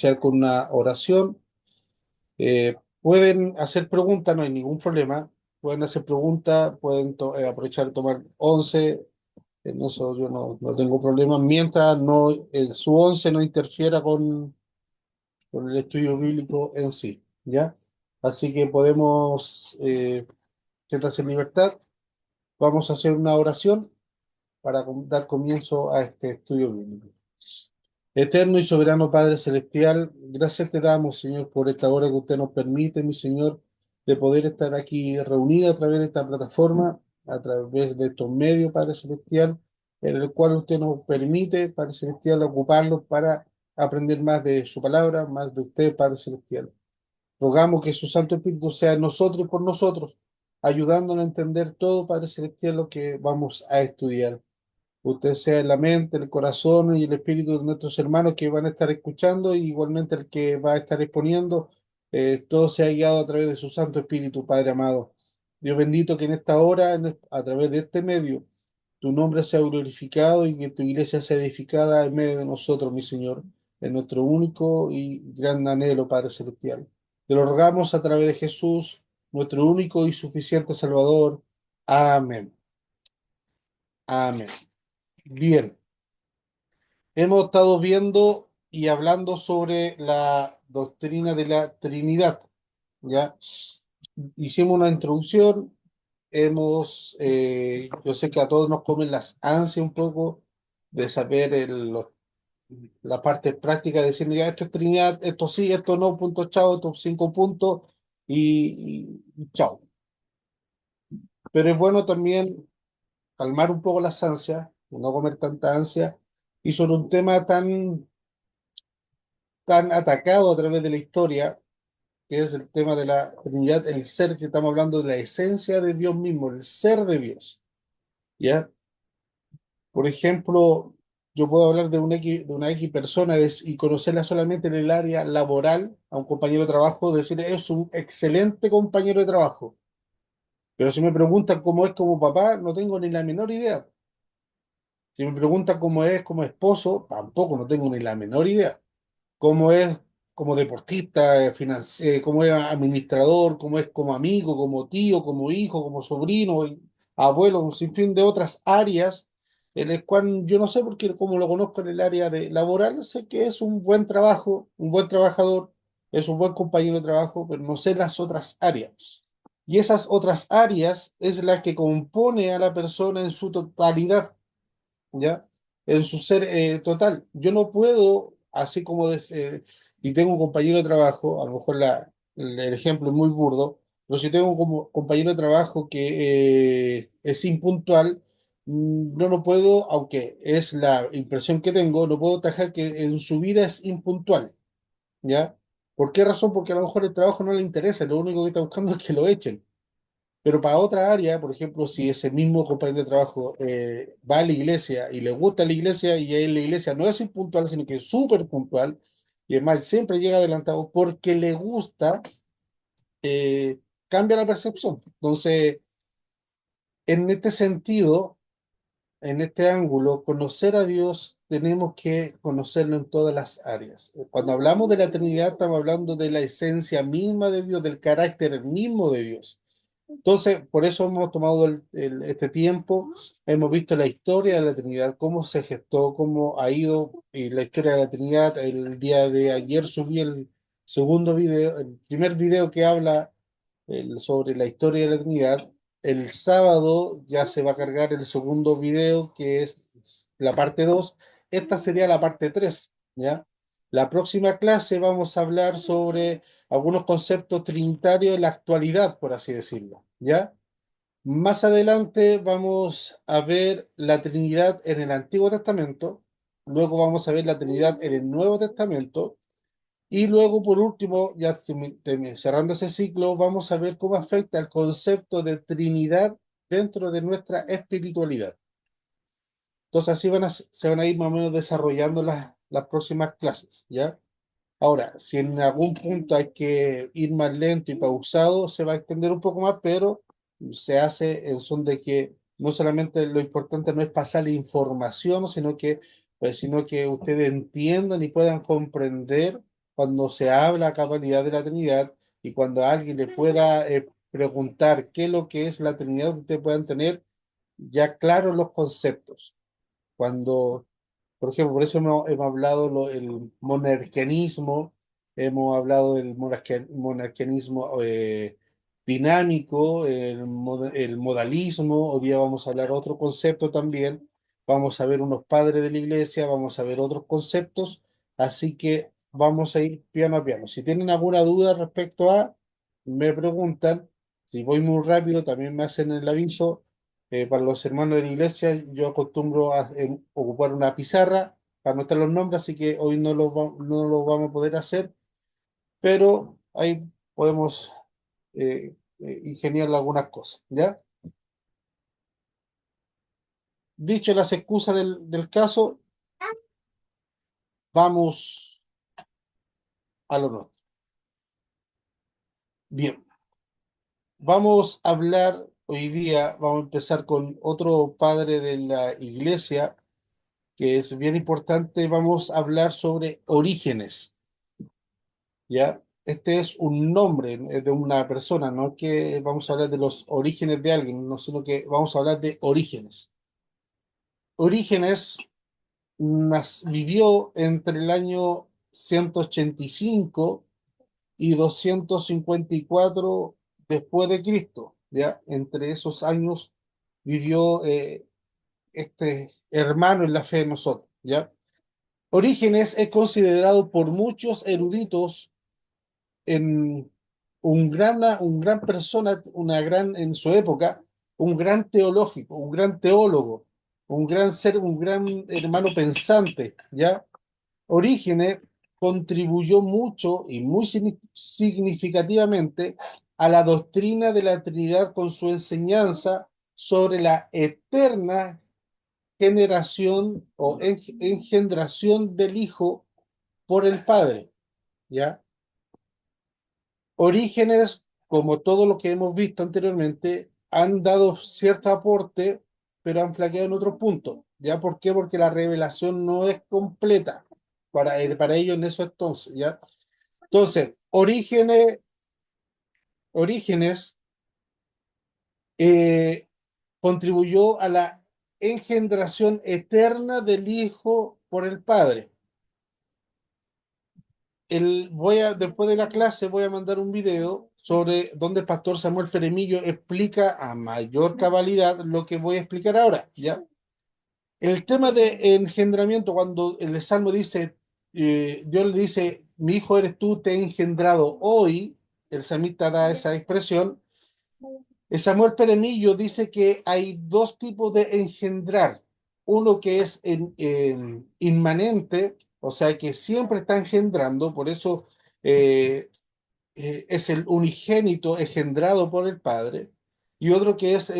iniciar con una oración. Pueden hacer preguntas, no hay ningún problema. Pueden hacer preguntas, pueden aprovechar de tomar once. En eso yo no tengo problema, mientras no, su once no interfiera con el estudio bíblico en sí, ¿ya? Así que podemos, siéntase en libertad. Vamos a hacer una oración para dar comienzo a este estudio bíblico. Eterno y soberano Padre Celestial, gracias te damos, Señor, por esta hora que usted nos permite, mi Señor, de poder estar aquí reunidos a través de esta plataforma, a través de estos medios, Padre Celestial, en el cual usted nos permite, Padre Celestial, ocuparlos para aprender más de su palabra, más de usted, Padre Celestial. Rogamos que su Santo Espíritu sea en nosotros y por nosotros, ayudándonos a entender todo, Padre Celestial, lo que vamos a estudiar. Usted sea en la mente, el corazón y el espíritu de nuestros hermanos que van a estar escuchando, y igualmente el que va a estar exponiendo, todo sea guiado a través de su Santo Espíritu, Padre amado. Dios bendito, que en esta hora, a través de este medio, tu nombre sea glorificado y que tu iglesia sea edificada en medio de nosotros, mi Señor, en nuestro único y gran anhelo, Padre Celestial. Te lo rogamos a través de Jesús, nuestro único y suficiente Salvador. Amén. Amén. Bien. Hemos estado viendo y hablando sobre la doctrina de la Trinidad, ¿ya? Hicimos una introducción, yo sé que a todos nos comen las ansias un poco de saber la parte práctica, de decir, ya, esto es Trinidad, esto sí, esto no, punto, chao, estos 5 puntos, y chao. Pero es bueno también calmar un poco las ansias, no comer tanta ansia, y sobre un tema tan atacado a través de la historia, que es el tema de la Trinidad, el ser, que estamos hablando de la esencia de Dios mismo, el ser de Dios, ¿ya? Por ejemplo, yo puedo hablar de una X persona y conocerla solamente en el área laboral, a un compañero de trabajo, decirle, es un excelente compañero de trabajo. Pero si me preguntan cómo es como papá, no tengo ni la menor idea. Si me preguntan cómo es como esposo, tampoco no tengo ni la menor idea. Cómo es como deportista, cómo es administrador, cómo es como amigo, como tío, como hijo, como sobrino, y abuelo, un sinfín de otras áreas en el cual yo no sé, porque como lo conozco en el área de laboral, sé que es un buen trabajo, un buen trabajador, es un buen compañero de trabajo, pero no sé las otras áreas. Y esas otras áreas es la que compone a la persona en su totalidad, ¿ya? En su ser total. Yo no puedo, así como, y tengo un compañero de trabajo, a lo mejor el ejemplo es muy burdo, pero si tengo un compañero de trabajo que es impuntual, no lo puedo, aunque es la impresión que tengo, no puedo tajar que en su vida es impuntual, ¿ya? ¿Por qué razón? Porque a lo mejor el trabajo no le interesa, lo único que está buscando es que lo echen. Pero para otra área, por ejemplo, si ese mismo compañero de trabajo va a la iglesia y le gusta la iglesia, y ahí la iglesia no es impuntual, sino que es súper puntual, y además siempre llega adelantado porque le gusta, cambia la percepción. Entonces, en este sentido, en este ángulo, conocer a Dios, tenemos que conocerlo en todas las áreas. Cuando hablamos de la Trinidad, estamos hablando de la esencia misma de Dios, del carácter mismo de Dios. Entonces, por eso hemos tomado este tiempo, hemos visto la historia de la Trinidad, cómo se gestó, cómo ha ido, y la historia de la Trinidad. El día de ayer subí el segundo video, el primer video que habla sobre la historia de la Trinidad. El sábado ya se va a cargar el segundo video, que es la parte 2. Esta sería la parte 3, ¿ya? La próxima clase vamos a hablar sobre algunos conceptos trinitarios en la actualidad, por así decirlo, ¿ya? Más adelante vamos a ver la Trinidad en el Antiguo Testamento, luego vamos a ver la Trinidad en el Nuevo Testamento, y luego, por último, ya cerrando ese ciclo, vamos a ver cómo afecta el concepto de Trinidad dentro de nuestra espiritualidad. Entonces así se van a ir más o menos desarrollando las próximas clases, ¿ya? Ahora, si en algún punto hay que ir más lento y pausado, se va a extender un poco más, pero se hace en son de que no solamente lo importante no es pasar la información, sino que ustedes entiendan y puedan comprender cuando se habla a cabalidad de la Trinidad y cuando a alguien le pueda preguntar qué es lo que es la Trinidad, ustedes puedan tener ya claros los conceptos. Cuando, por ejemplo, por eso hemos hablado el monarquianismo, hemos hablado del monarquianismo dinámico, el modalismo. Hoy día vamos a hablar otro concepto también. Vamos a ver unos padres de la iglesia, vamos a ver otros conceptos, así que vamos a ir piano a piano. Si tienen alguna duda respecto a, me preguntan. Si voy muy rápido, también me hacen el aviso. Para los hermanos de la iglesia, yo acostumbro a ocupar una pizarra para anotar los nombres, así que hoy no lo vamos a poder hacer, pero ahí podemos ingeniar algunas cosas, ¿ya? Dicho las excusas del caso, vamos a lo nuestro. Bien, vamos a hablar hoy día, vamos a empezar con otro padre de la iglesia, que es bien importante. Vamos a hablar sobre Orígenes. ¿Ya? Este es un nombre de una persona, no que vamos a hablar de los orígenes de alguien, no, sino que vamos a hablar de Orígenes. Orígenes vivió entre el año 185 y 254 después de Cristo, ¿ya? Entre esos años vivió este hermano en la fe de nosotros, ¿ya? Orígenes es considerado por muchos eruditos en un gran persona, en su época, un gran teológico, un gran teólogo, un gran ser, un gran hermano pensante, ¿ya? Orígenes contribuyó mucho y muy significativamente a la doctrina de la Trinidad con su enseñanza sobre la eterna generación o engendración del Hijo por el Padre, ¿ya? Orígenes, como todo lo que hemos visto anteriormente, han dado cierto aporte, pero han flaqueado en otros puntos. ¿Ya por qué? Porque la revelación no es completa para ellos en eso entonces, ¿ya? Entonces, Orígenes eh, contribuyó a la engendración eterna del Hijo por el Padre. Después de la clase voy a mandar un video sobre donde el pastor Samuel Feremillo explica a mayor cabalidad lo que voy a explicar ahora, ¿ya? El tema de engendramiento, cuando el Salmo dice, Dios le dice, mi hijo eres tú, te he engendrado hoy, el salmista da esa expresión. El Samuel Feremillo dice que hay dos tipos de engendrar. Uno que es inmanente, o sea, que siempre está engendrando, por eso eh, es el unigénito engendrado por el Padre, y otro que es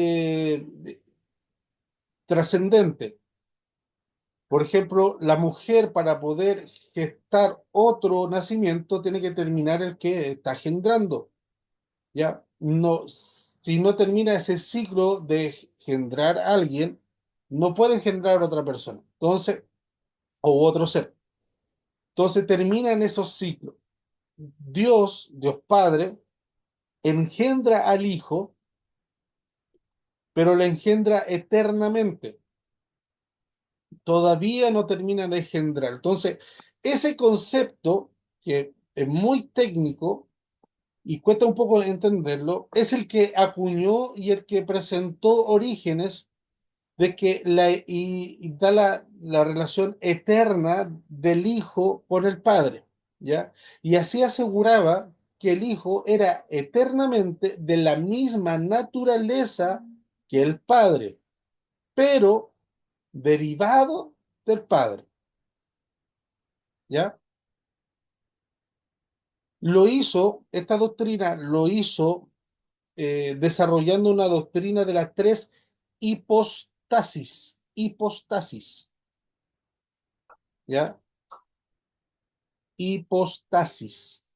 trascendente. Por ejemplo, la mujer para poder gestar otro nacimiento tiene que terminar el que está engendrando, ¿ya? No, si no termina ese ciclo de engendrar a alguien, no puede engendrar a otra persona, entonces, o otro ser. Entonces terminan esos ciclos. Dios Padre, engendra al Hijo, pero lo engendra eternamente. Todavía no termina de engendrar. Entonces, ese concepto, que es muy técnico y cuesta un poco entenderlo, es el que acuñó y el que presentó Orígenes de que y da la relación eterna del Hijo con el Padre, ¿ya? Y así aseguraba que el Hijo era eternamente de la misma naturaleza que el Padre, pero derivado del Padre, ¿ya? Esta doctrina lo hizo desarrollando una doctrina de las tres hipostasis, ¿ya? Hipostasis,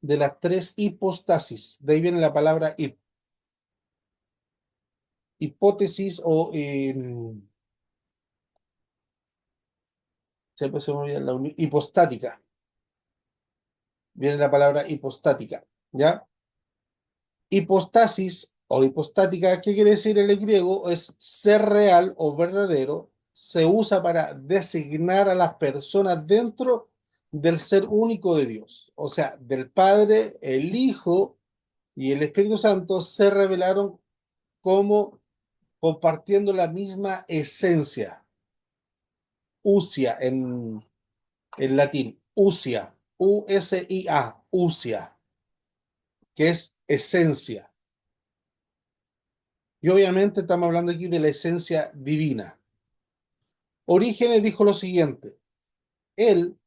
de las tres hipostasis, de ahí viene la palabra hip, hipótesis o siempre se me olvida hipostática. Viene la palabra hipostática, ¿ya? Hipostasis o hipostática, ¿qué quiere decir en el griego? Es ser real o verdadero. Se usa para designar a las personas dentro del ser único de Dios. O sea, del Padre, el Hijo y el Espíritu Santo se revelaron como compartiendo la misma esencia. Usia en latín. Usia. U-S-I-A. Usia. Que es esencia. Y obviamente estamos hablando aquí de la esencia divina. Orígenes dijo lo siguiente, él,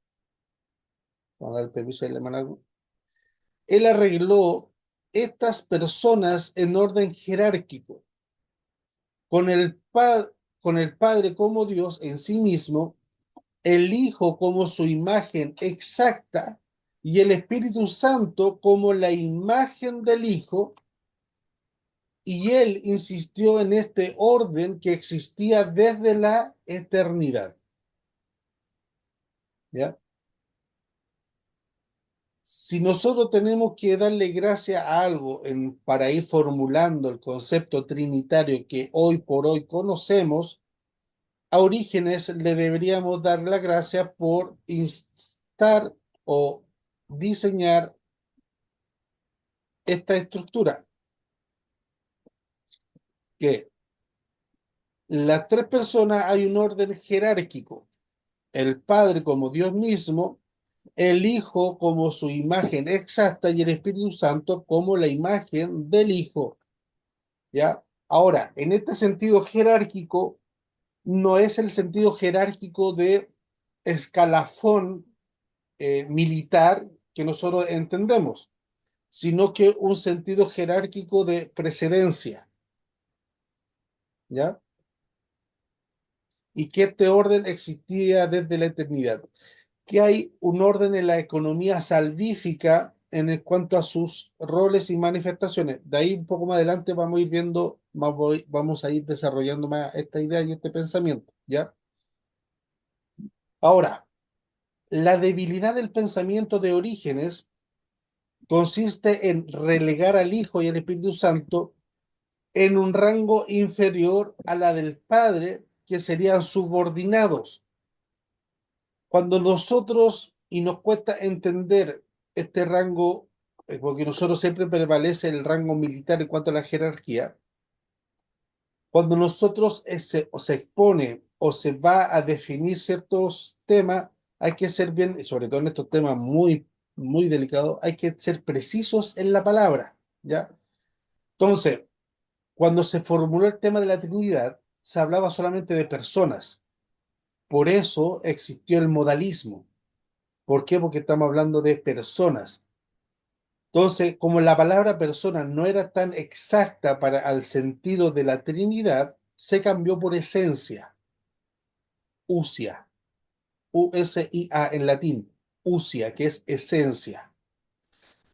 vamos a dar el permiso de algo, él arregló estas personas en orden jerárquico, con con el Padre como Dios en sí mismo, el Hijo como su imagen exacta y el Espíritu Santo como la imagen del Hijo, y él insistió en este orden que existía desde la eternidad. ¿Ya? Si nosotros tenemos que darle gracia a algo para ir formulando el concepto trinitario que hoy por hoy conocemos, a Orígenes le deberíamos dar la gracia por instar o diseñar esta estructura, que las tres personas hay un orden jerárquico, el Padre como Dios mismo, el Hijo como su imagen exacta y el Espíritu Santo como la imagen del Hijo. ¿Ya? Ahora, en este sentido jerárquico, no es el sentido jerárquico de escalafón militar que nosotros entendemos, sino que un sentido jerárquico de precedencia, ¿ya? Y que este orden existía desde la eternidad. Que hay un orden en la economía salvífica en cuanto a sus roles y manifestaciones. De ahí un poco más adelante vamos a ir viendo, vamos a ir desarrollando más esta idea y este pensamiento, ¿ya? Ahora, la debilidad del pensamiento de Orígenes consiste en relegar al Hijo y al Espíritu Santo en un rango inferior a la del Padre, que serían subordinados. Cuando nosotros, y nos cuesta entender este rango, porque nosotros siempre prevalece el rango militar en cuanto a la jerarquía, cuando nosotros se expone o se va a definir ciertos temas, hay que ser bien, y sobre todo en estos temas muy delicados, hay que ser precisos en la palabra, ¿ya? Entonces, cuando se formuló el tema de la Trinidad, se hablaba solamente de personas. Por eso existió el modalismo. ¿Por qué? Porque estamos hablando de personas. Entonces, como la palabra persona no era tan exacta para el sentido de la Trinidad, se cambió por esencia, usia, U-S-I-A en latín, usia, que es esencia.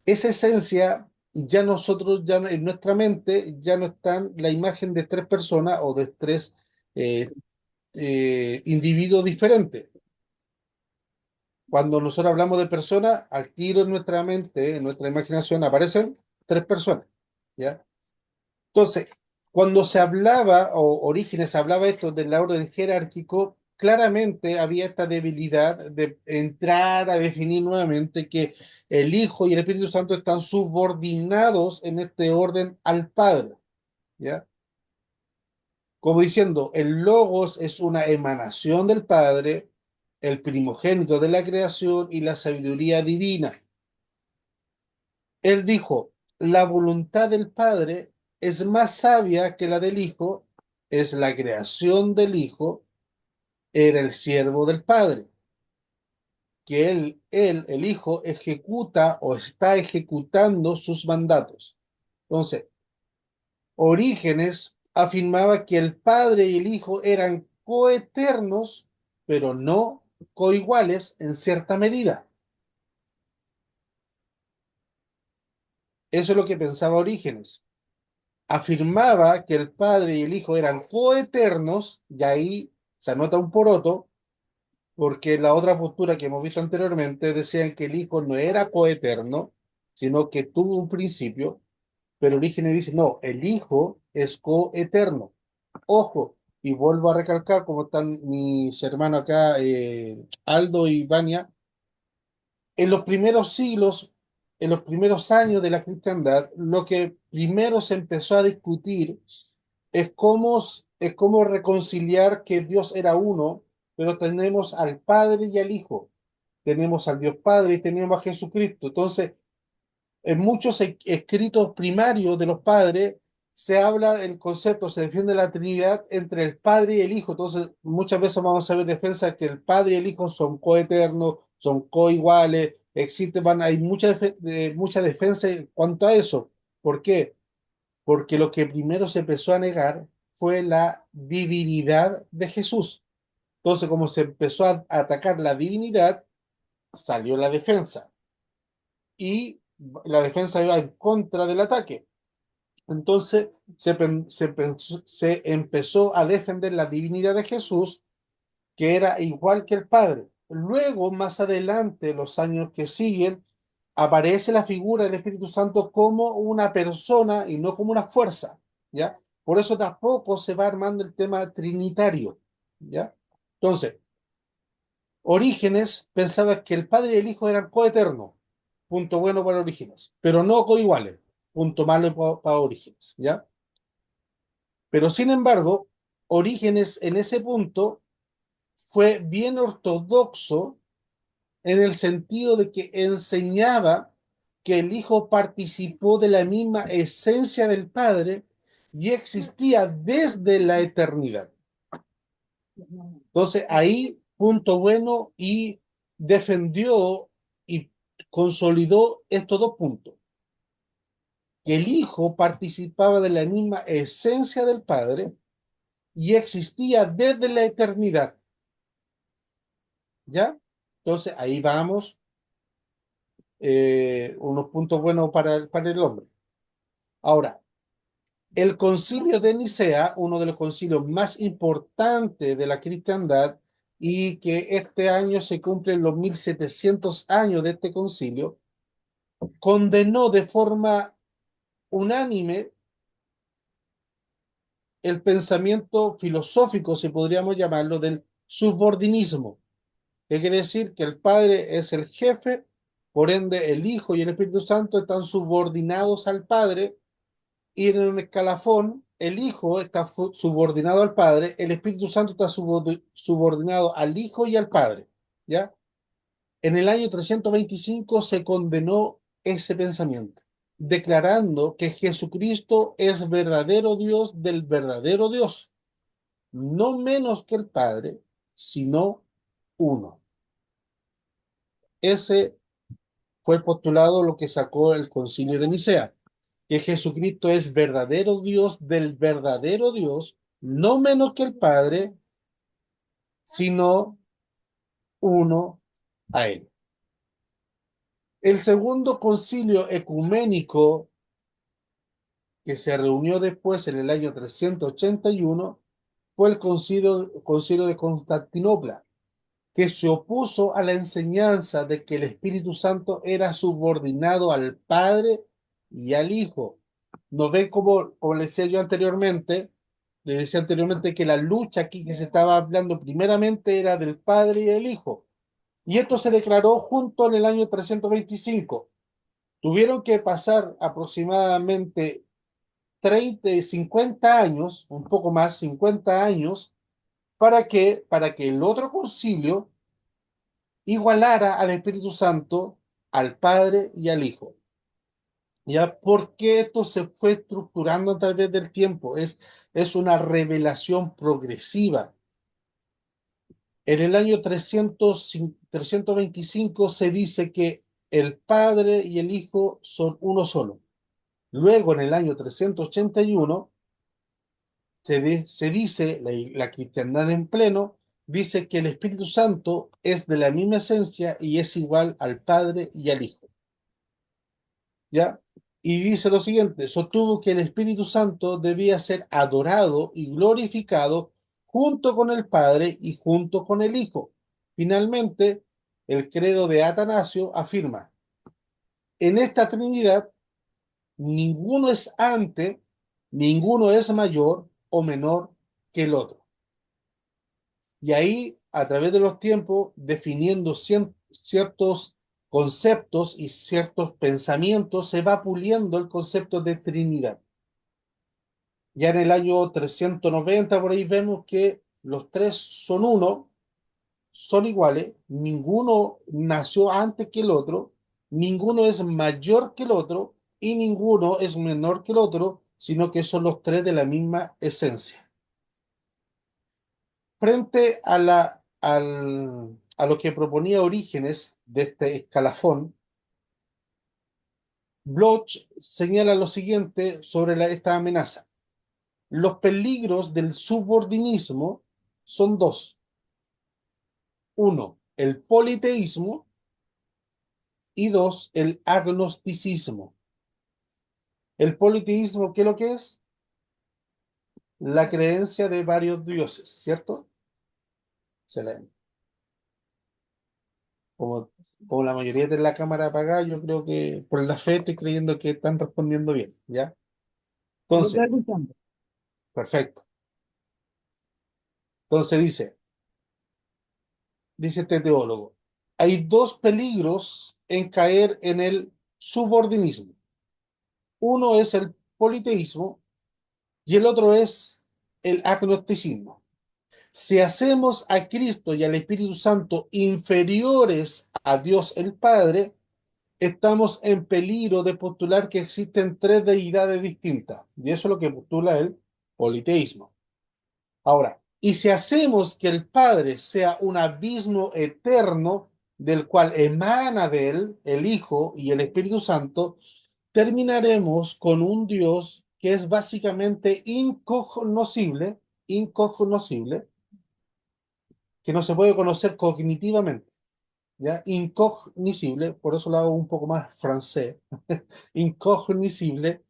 Esa esencia, ya nosotros, ya en nuestra mente, ya no están la imagen de tres personas o de tres eh, individuos diferentes. Cuando nosotros hablamos de personas, al tiro en nuestra mente, en nuestra imaginación, aparecen tres personas, ¿ya? Entonces, cuando se hablaba, o Orígenes hablaba esto del orden jerárquico, claramente había esta debilidad de entrar a definir nuevamente que el Hijo y el Espíritu Santo están subordinados en este orden al Padre, ¿ya? Como diciendo, el Logos es una emanación del Padre, el primogénito de la creación y la sabiduría divina. Él dijo, la voluntad del Padre es más sabia que la del Hijo, es la creación del Hijo, era el siervo del Padre, que el Hijo, ejecuta o está ejecutando sus mandatos. Entonces, Orígenes afirmaba que el Padre y el Hijo eran coeternos, pero no coiguales en cierta medida. Eso es lo que pensaba Orígenes. afirmaba que el Padre y el Hijo eran coeternos, y ahí se anota un poroto, porque la otra postura que hemos visto anteriormente decían que el Hijo no era coeterno, sino que tuvo un principio, pero Orígenes dice, no, el Hijo es coeterno. Ojo, y vuelvo a recalcar, como están mis hermanos acá, Aldo y Vania, en los primeros siglos, en los primeros años de la cristiandad, lo que primero se empezó a discutir es cómo reconciliar que Dios era uno, pero tenemos al Padre y al Hijo. Tenemos al Dios Padre y tenemos a Jesucristo. Entonces, en muchos escritos primarios de los padres se habla del concepto, se defiende la Trinidad entre el Padre y el Hijo. Entonces, muchas veces vamos a ver defensa que el Padre y el Hijo son coeternos, son coiguales, hay mucha defensa en cuanto a eso. ¿Por qué? Porque lo que primero se empezó a negar fue la divinidad de Jesús. Entonces, como se empezó a atacar la divinidad, salió la defensa. Y la defensa iba en contra del ataque. Entonces se empezó a defender la divinidad de Jesús, que era igual que el Padre. Luego, más adelante, los años que siguen, aparece la figura del Espíritu Santo como una persona y no como una fuerza, ¿ya? Por eso tampoco se va armando el tema trinitario, ¿ya? Entonces, Orígenes pensaba que el Padre y el Hijo eran coeternos, punto bueno para Orígenes, pero no coiguales, punto malo para Orígenes, ¿ya? Pero sin embargo, Orígenes en ese punto fue bien ortodoxo en el sentido de que enseñaba que el Hijo participó de la misma esencia del Padre y existía desde la eternidad. Entonces ahí, punto bueno, y defendió y consolidó estos dos puntos, que el Hijo participaba de la misma esencia del Padre y existía desde la eternidad, ¿ya? Entonces ahí vamos, unos puntos buenos para el hombre. Ahora, el concilio de Nicea, uno de los concilios más importantes de la cristiandad, y que este año se cumplen los 1700 años de este concilio, condenó de forma unánime el pensamiento filosófico, si podríamos llamarlo, del subordinismo, que quiere decir que el Padre es el jefe, por ende el Hijo y el Espíritu Santo están subordinados al Padre, y en un escalafón el Hijo está subordinado al Padre, el Espíritu Santo está subordinado al Hijo y al Padre, ¿ya? En el año 325 se condenó ese pensamiento, declarando que Jesucristo es verdadero Dios del verdadero Dios, no menos que el Padre, sino uno. Ese fue el postulado lo que sacó el Concilio de Nicea, que Jesucristo es verdadero Dios del verdadero Dios, no menos que el Padre, sino uno a él. El segundo concilio ecuménico que se reunió después en el año 381 fue el concilio de Constantinopla, que se opuso a la enseñanza de que el Espíritu Santo era subordinado al Padre y al Hijo. Nos ven como le decía anteriormente que la lucha aquí que se estaba hablando primeramente era del Padre y el Hijo. Y esto se declaró junto en el año 325. Tuvieron que pasar aproximadamente 30, 50 años, un poco más, 50 años, para que el otro concilio igualara al Espíritu Santo, al Padre y al Hijo. ¿Ya? Porque esto se fue estructurando a través del tiempo. Es una revelación progresiva. En el año 325 se dice que el Padre y el Hijo son uno solo. Luego, en el año 381, se dice, la cristiandad en pleno, dice que el Espíritu Santo es de la misma esencia y es igual al Padre y al Hijo. ¿Ya? Y dice lo siguiente, sostuvo que el Espíritu Santo debía ser adorado y glorificado junto con el Padre y junto con el Hijo. Finalmente, el credo de Atanasio afirma, en esta Trinidad, ninguno es antes, ninguno es mayor o menor que el otro. Y ahí, a través de los tiempos, definiendo ciertos conceptos y ciertos pensamientos, se va puliendo el concepto de Trinidad. Ya en el año 390 por ahí vemos que los tres son uno, son iguales, ninguno nació antes que el otro, ninguno es mayor que el otro y ninguno es menor que el otro, sino que son los tres de la misma esencia. Frente a lo que proponía Orígenes de este escalafón, Bloch señala lo siguiente sobre esta amenaza. Los peligros del subordinismo son dos. Uno, el politeísmo y dos, el agnosticismo. El politeísmo, ¿qué es lo que es? La creencia de varios dioses, ¿cierto? Excelente. Como, como la mayoría de la cámara apagada, yo creo que por la fe estoy creyendo que están respondiendo bien, ¿ya? Lo estoy Entonces, escuchando. perfecto. Entonces dice este teólogo, hay dos peligros en caer en el subordinismo. Uno es el politeísmo y el otro es el agnosticismo. Si hacemos a Cristo y al Espíritu Santo inferiores a Dios el Padre, estamos en peligro de postular que existen tres deidades distintas. Y eso es lo que postula el politeísmo. Ahora, y si hacemos que el Padre sea un abismo eterno del cual emana de él el Hijo y el Espíritu Santo, terminaremos con un Dios que es básicamente incognoscible, que no se puede conocer cognitivamente, ¿ya? Incognoscible, por eso lo hago un poco más francés, incognoscible,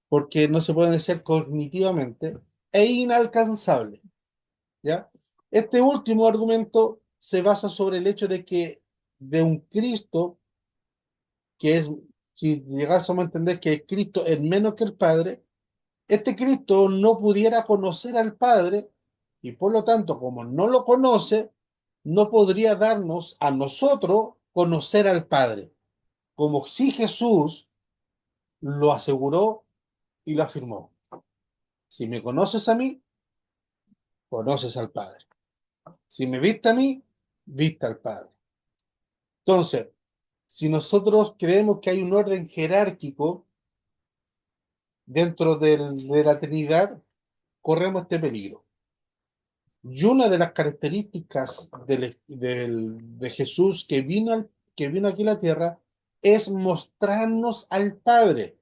porque no se puede ser cognitivamente, e inalcanzable, ¿ya? Este último argumento se basa sobre el hecho de que de un Cristo, que es, si llegásemos a entender que Cristo es menos que el Padre, este Cristo no pudiera conocer al Padre y por lo tanto, como no lo conoce, no podría darnos a nosotros conocer al Padre, como si Jesús lo aseguró y lo afirmó. Si me conoces a mí, conoces al Padre. Si me viste a mí, viste al Padre. Entonces, si nosotros creemos que hay un orden jerárquico dentro de la Trinidad, corremos este peligro. Y una de las características de Jesús que vino aquí a la tierra es mostrarnos al Padre.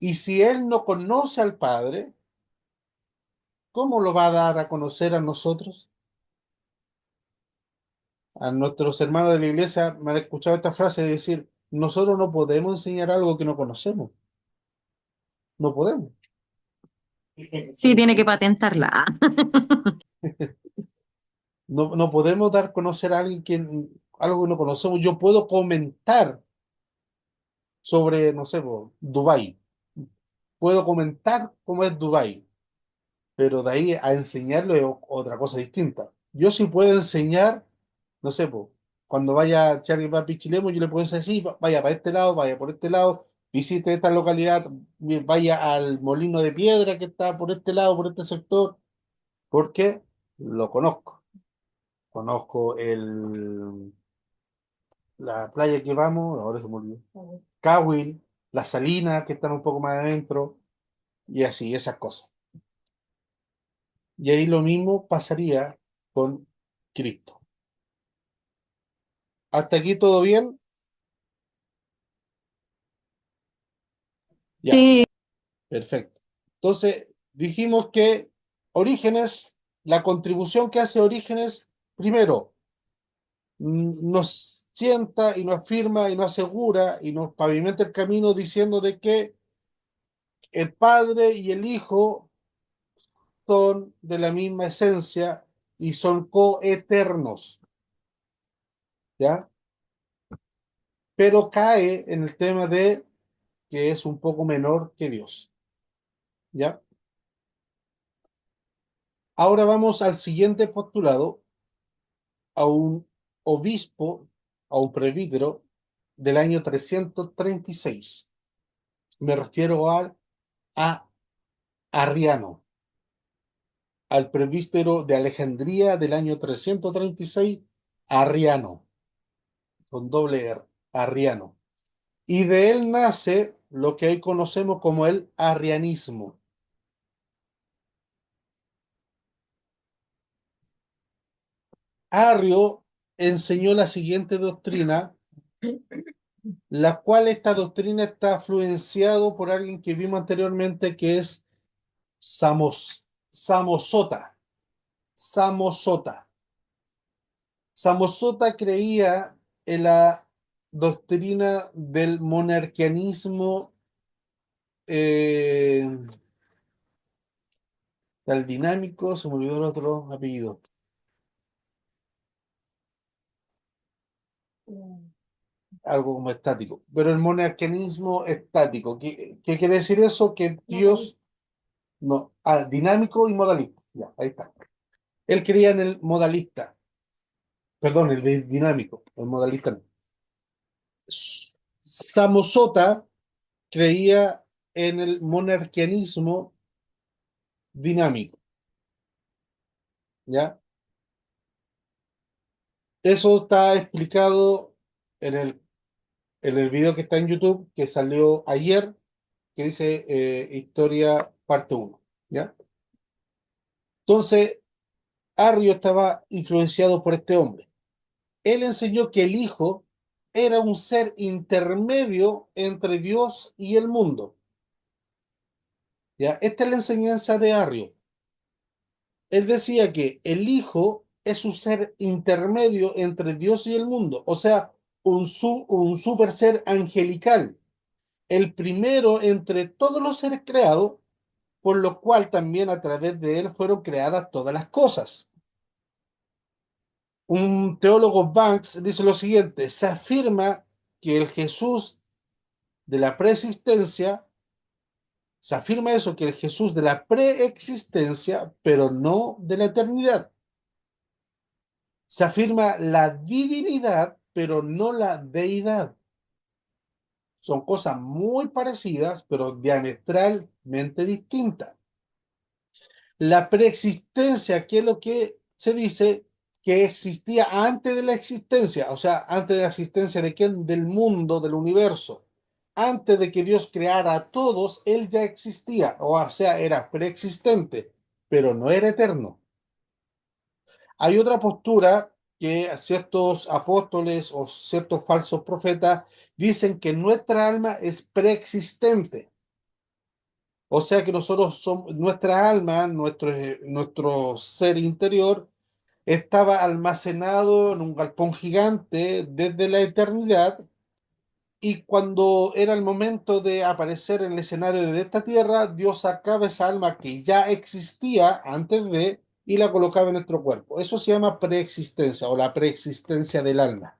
Y si Él no conoce al Padre, ¿cómo lo va a dar a conocer a nosotros? A nuestros hermanos de la iglesia me han escuchado esta frase de decir, nosotros no podemos enseñar algo que no conocemos. No podemos. Sí, tiene que patentarla. No podemos dar a conocer a alguien algo que no conocemos. Yo puedo comentar sobre, no sé, Dubái. Puedo comentar cómo es Dubái, pero de ahí a enseñarlo es otra cosa distinta. Yo sí puedo enseñar, no sé, cuando vaya Charlie va a Pichilemu, yo le puedo decir, sí, vaya para este lado, vaya por este lado, visite esta localidad, vaya al molino de piedra que está por este lado, por este sector, porque lo conozco. Conozco la playa que vamos, ahora se me olvidó. Cahuil, las salinas que están un poco más adentro, y así, esas cosas. Y ahí lo mismo pasaría con Cristo. ¿Hasta aquí todo bien? Ya, Sí, perfecto. Entonces, dijimos que la contribución que hace Orígenes, primero, nos sienta y nos afirma y nos asegura y nos pavimenta el camino diciendo de que el Padre y el Hijo son de la misma esencia y son coeternos, ¿ya? Pero cae en el tema de que es un poco menor que Dios, ¿ya? Ahora vamos al siguiente postulado, a un obispo, a un presbítero del año 336. Me refiero a Arriano, al presbítero de Alejandría del año 336, Arriano, con doble R, Arriano. Y de él nace lo que hoy conocemos como el arrianismo. Arrio enseñó la siguiente doctrina, la cual esta doctrina está influenciado por alguien que vimos anteriormente, que es Samosota. Samosota. Samosota creía en la doctrina del monarquianismo eh, del dinámico, se me olvidó el otro apellido. Algo como estático, pero el monarquianismo estático. ¿Qué quiere decir eso? Que Dios, no, dinámico y modalista, ya, ahí está. Él creía en el modalista, perdón, el dinámico, el modalista no. Samosota creía en el monarquianismo dinámico, ¿ya? Eso está explicado en el video que está en YouTube, que salió ayer, que dice Historia parte uno, ¿ya? Entonces, Arrio estaba influenciado por este hombre. Él enseñó que el Hijo era un ser intermedio entre Dios y el mundo. ¿Ya? Esta es la enseñanza de Arrio. Él decía que el Hijo es un ser intermedio entre Dios y el mundo, o sea, un super ser angelical, el primero entre todos los seres creados, por lo cual también a través de él fueron creadas todas las cosas. Un teólogo Banks dice lo siguiente: se afirma que el Jesús de la preexistencia, se afirma eso, que el Jesús de la preexistencia, pero no de la eternidad. Se afirma la divinidad, pero no la deidad. Son cosas muy parecidas, pero diametralmente distintas. La preexistencia, que es lo que se dice que existía antes de la existencia, o sea, antes de la existencia de quién, del mundo, del universo. Antes de que Dios creara a todos, Él ya existía, o sea, era preexistente, pero no era eterno. Hay otra postura que ciertos apóstoles o ciertos falsos profetas dicen que nuestra alma es preexistente. O sea que nosotros somos, nuestra alma, nuestro ser interior, estaba almacenado en un galpón gigante desde la eternidad, y cuando era el momento de aparecer en el escenario de esta tierra, Dios sacaba esa alma que ya existía antes de y la colocaba en nuestro cuerpo. Eso se llama preexistencia o la preexistencia del alma.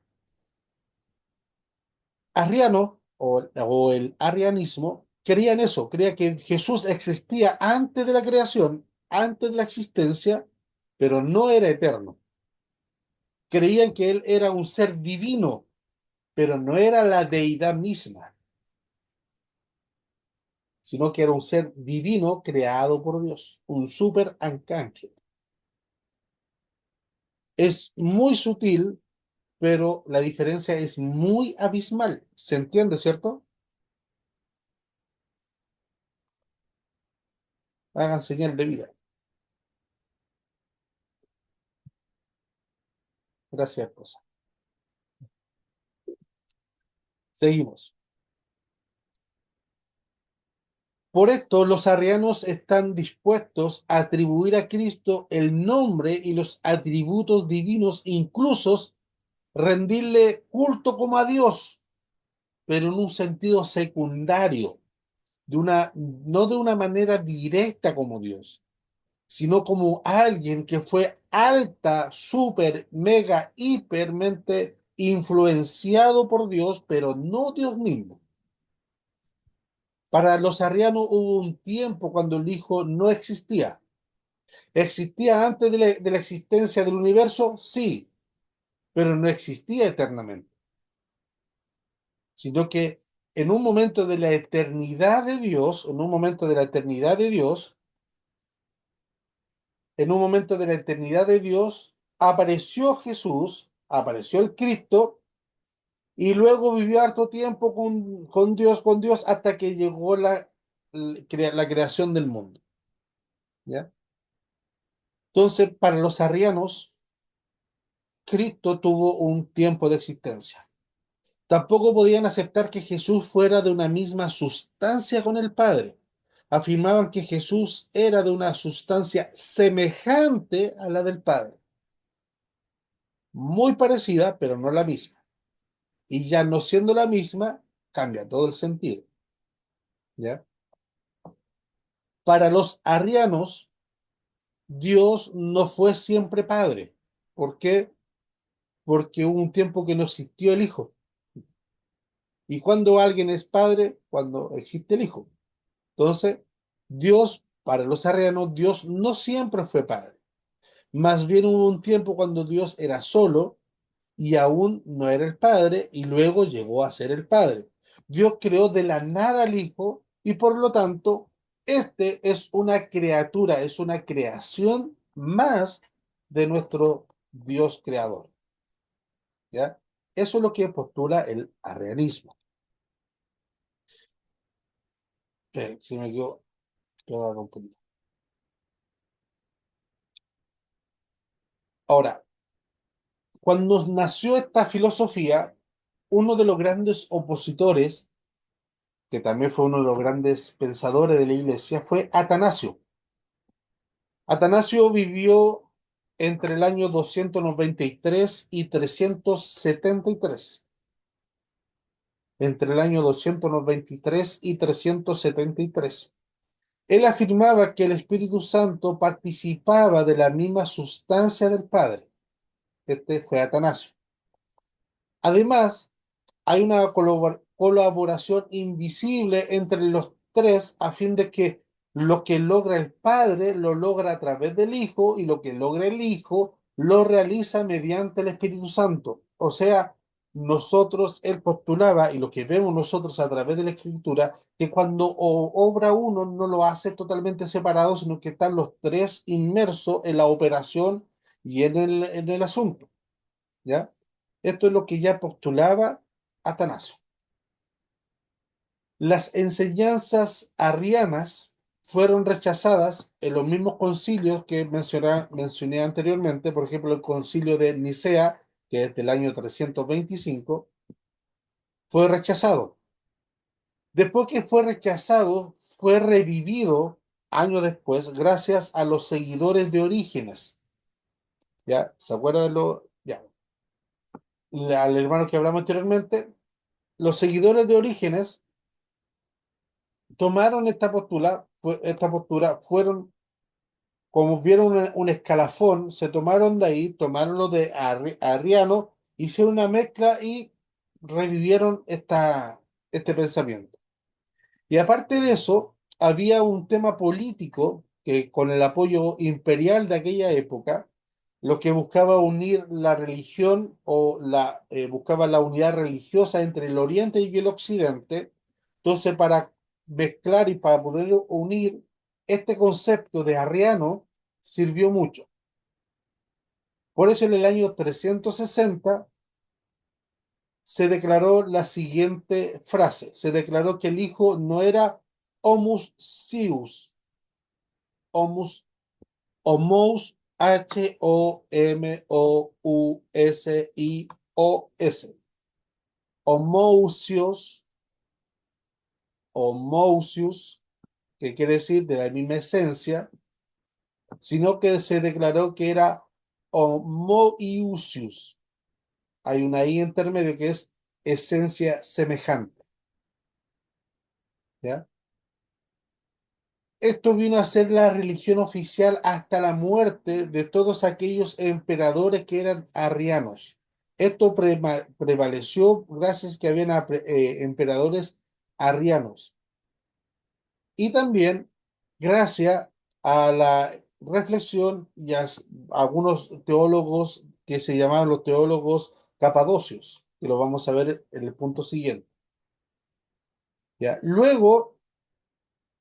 Arriano o el arrianismo creía en eso, creía que Jesús existía antes de la creación, antes de la existencia, pero no era eterno. Creían que él era un ser divino, pero no era la deidad misma, sino que era un ser divino creado por Dios, un super arcángel. Es muy sutil, pero la diferencia es muy abismal. ¿Se entiende, cierto? Hagan señal de vida. Gracias, esposa. Seguimos. Por esto, los arrianos están dispuestos a atribuir a Cristo el nombre y los atributos divinos, incluso rendirle culto como a Dios, pero en un sentido secundario, no de una manera directa como Dios, sino como alguien que fue alta, súper, mega, hipermente influenciado por Dios, pero no Dios mismo. Para los arrianos hubo un tiempo cuando el Hijo no existía. ¿Existía antes de la existencia del universo? Sí, pero no existía eternamente, sino que en un momento de la eternidad de Dios, en un momento de la eternidad de Dios, en un momento de la eternidad de Dios, apareció Jesús, apareció el Cristo, y luego vivió harto tiempo con Dios, hasta que llegó la creación del mundo. ¿Ya? Entonces, para los arrianos, Cristo tuvo un tiempo de existencia. Tampoco podían aceptar que Jesús fuera de una misma sustancia con el Padre. Afirmaban que Jesús era de una sustancia semejante a la del Padre, muy parecida, pero no la misma. Y ya no siendo la misma, cambia todo el sentido. ¿Ya? Para los arrianos, Dios no fue siempre Padre. ¿Por qué? Porque hubo un tiempo que no existió el Hijo. ¿Y cuando alguien es Padre? Cuando existe el Hijo. Entonces, Dios, para los arrianos, Dios no siempre fue Padre. Más bien hubo un tiempo cuando Dios era solo y aún no era el Padre, y luego llegó a ser el Padre. Dios creó de la nada al Hijo, y por lo tanto, este es una criatura, es una creación más de nuestro Dios creador. ¿Ya? Eso es lo que postula el arrianismo. Si me equivoco, un poquito. Ahora, cuando nació esta filosofía, uno de los grandes opositores, que también fue uno de los grandes pensadores de la iglesia, fue Atanasio. Atanasio vivió entre el año 293 y 373. Entre el año 293 y 373. Él afirmaba que el Espíritu Santo participaba de la misma sustancia del Padre. Este fue Atanasio. Además, hay una colaboración invisible entre los tres a fin de que lo que logra el Padre lo logra a través del Hijo, y lo que logra el Hijo lo realiza mediante el Espíritu Santo. O sea, nosotros, él postulaba, y lo que vemos nosotros a través de la Escritura, que cuando obra uno no lo hace totalmente separado, sino que están los tres inmersos en la operación y en el asunto. ¿Ya? Esto es lo que ya postulaba Atanasio. Las enseñanzas arrianas fueron rechazadas en los mismos concilios que mencioné anteriormente, por ejemplo, el concilio de Nicea, que es del año 325, fue rechazado. Después que fue rechazado, fue revivido años después gracias a los seguidores de Orígenes. ¿Ya? ¿Se acuerdan de lo? Ya. Al hermano que hablamos anteriormente, los seguidores de Orígenes tomaron esta postura, fueron, como vieron un escalafón, se tomaron de ahí, tomaron lo de Arriano, hicieron una mezcla y revivieron este pensamiento. Y aparte de eso, había un tema político que, con el apoyo imperial de aquella época, lo que buscaba unir la religión, buscaba la unidad religiosa entre el Oriente y el Occidente. Entonces, para mezclar y para poder unir este concepto de arriano, sirvió mucho. Por eso en el año 360 se declaró la siguiente frase: se declaró que el hijo no era homus sius, homus, homous, Homousios, homousios, homousius, que quiere decir de la misma esencia, sino que se declaró que era homoiousius, hay una I intermedio que es esencia semejante. ¿Ya? Esto vino a ser la religión oficial hasta la muerte de todos aquellos emperadores que eran arrianos. Esto prevaleció gracias a que habían emperadores arrianos. Y también gracias a la reflexión y a algunos teólogos que se llamaban los teólogos capadocios, que lo vamos a ver en el punto siguiente. ¿Ya? Luego,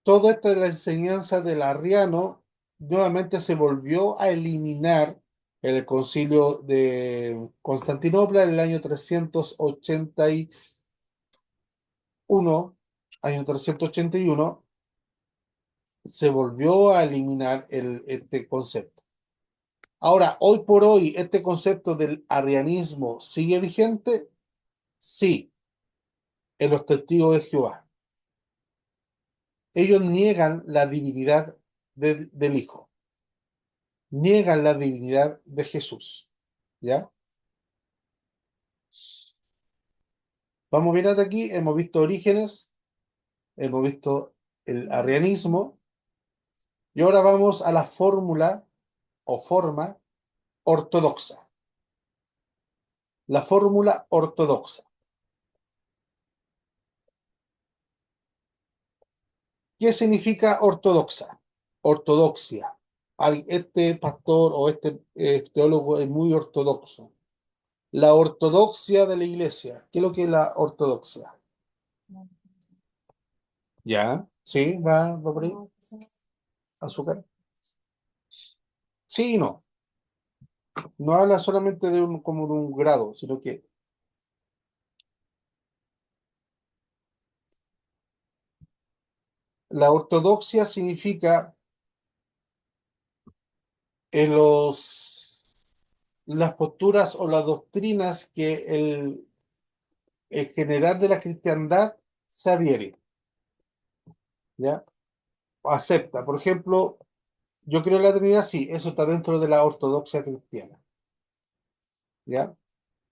todo esto de la enseñanza del arriano nuevamente se volvió a eliminar en el concilio de Constantinopla en el año 381, se volvió a eliminar este concepto. Ahora, hoy por hoy, ¿este concepto del arrianismo sigue vigente? Sí, en los testigos de Jehová. Ellos niegan la divinidad del Hijo, niegan la divinidad de Jesús. ¿Ya? Vamos bien hasta aquí, hemos visto orígenes, hemos visto el arrianismo, y ahora vamos a la fórmula o forma ortodoxa. La fórmula ortodoxa. ¿Qué significa ortodoxa? Ortodoxia. Este pastor o este teólogo es muy ortodoxo. La ortodoxia de la iglesia. ¿Qué es lo que es la ortodoxia? ¿Ya? ¿Sí? ¿Va por ahí? ¿Azúcar? Sí y no. No habla solamente de como de un grado, sino que la ortodoxia significa en las posturas o las doctrinas que el general de la cristiandad se adhiere, ¿ya? O acepta. Por ejemplo, yo creo en la Trinidad, sí, eso está dentro de la ortodoxia cristiana, ¿ya?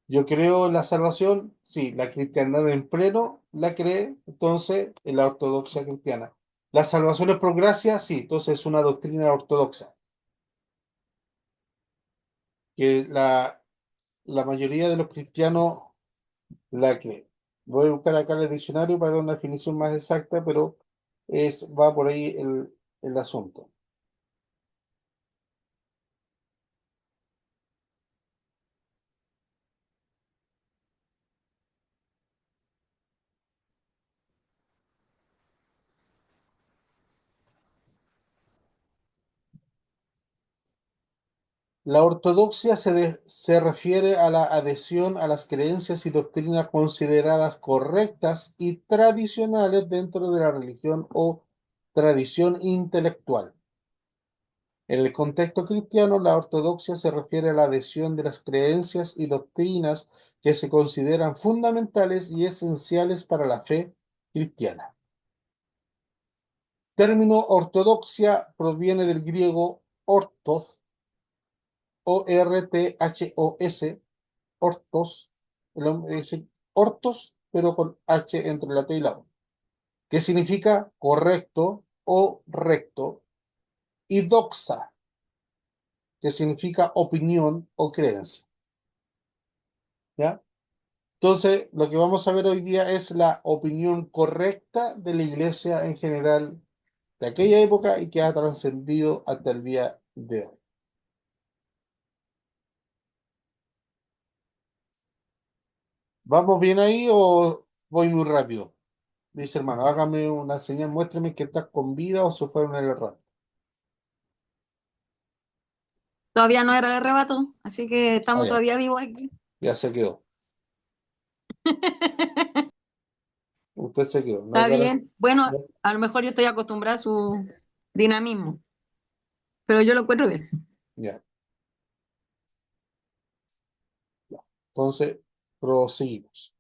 Yo creo en la salvación, sí, la cristiandad en pleno la cree, entonces en la ortodoxia cristiana. La salvación es por gracia, sí, entonces es una doctrina ortodoxa, que la mayoría de los cristianos la cree. Voy a buscar acá en el diccionario para dar una definición más exacta, pero va por ahí el asunto. La ortodoxia se refiere a la adhesión a las creencias y doctrinas consideradas correctas y tradicionales dentro de la religión o tradición intelectual. En el contexto cristiano, la ortodoxia se refiere a la adhesión de las creencias y doctrinas que se consideran fundamentales y esenciales para la fe cristiana. Término ortodoxia proviene del griego ortos, O-R-T-H-O-S, ortos, ortos, pero con H entre la T y la O, que significa correcto o recto, y doxa, que significa opinión o creencia. ¿Ya? Entonces, lo que vamos a ver hoy día es la opinión correcta de la iglesia en general de aquella época y que ha trascendido hasta el día de hoy. ¿Vamos bien ahí o voy muy rápido? Dice hermano, hágame una señal, muéstrame que estás con vida o se fueron en el rato. Todavía no era el arrebato, así que Ah, estamos ya, todavía vivos aquí. ya se quedó. Usted se quedó. No hay Está bien. Bueno, no- a lo mejor yo estoy acostumbrada a su dinamismo, pero yo lo encuentro bien. ya, ya. Entonces, proseguimos.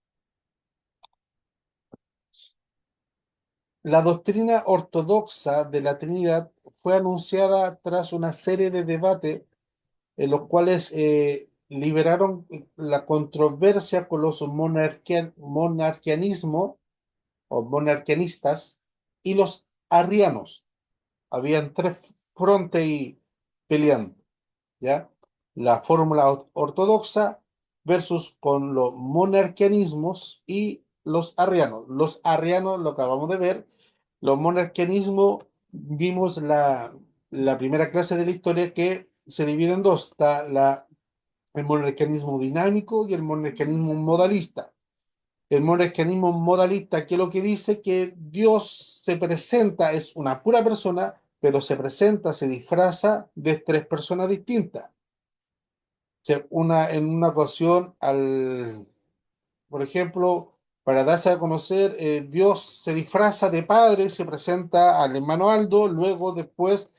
La doctrina ortodoxa de la Trinidad fue anunciada tras una serie de debates en los cuales liberaron la controversia con los monarquianismo o monarquianistas y los arrianos. Habían tres frontes ahí peleando, ¿ya? La fórmula ortodoxa versus con los monarquianismos y los arrianos. Los arrianos, lo acabamos de ver, los monarquianismos, vimos la primera clase de la historia que se divide en dos. Está el monarquianismo dinámico y el monarquianismo modalista. El monarquianismo modalista, que es lo que dice que Dios se presenta, es una pura persona, pero se presenta, se disfraza de tres personas distintas. O sea, en una ocasión, por ejemplo, para darse a conocer, Dios se disfraza de padre, se presenta al hermano Aldo, luego después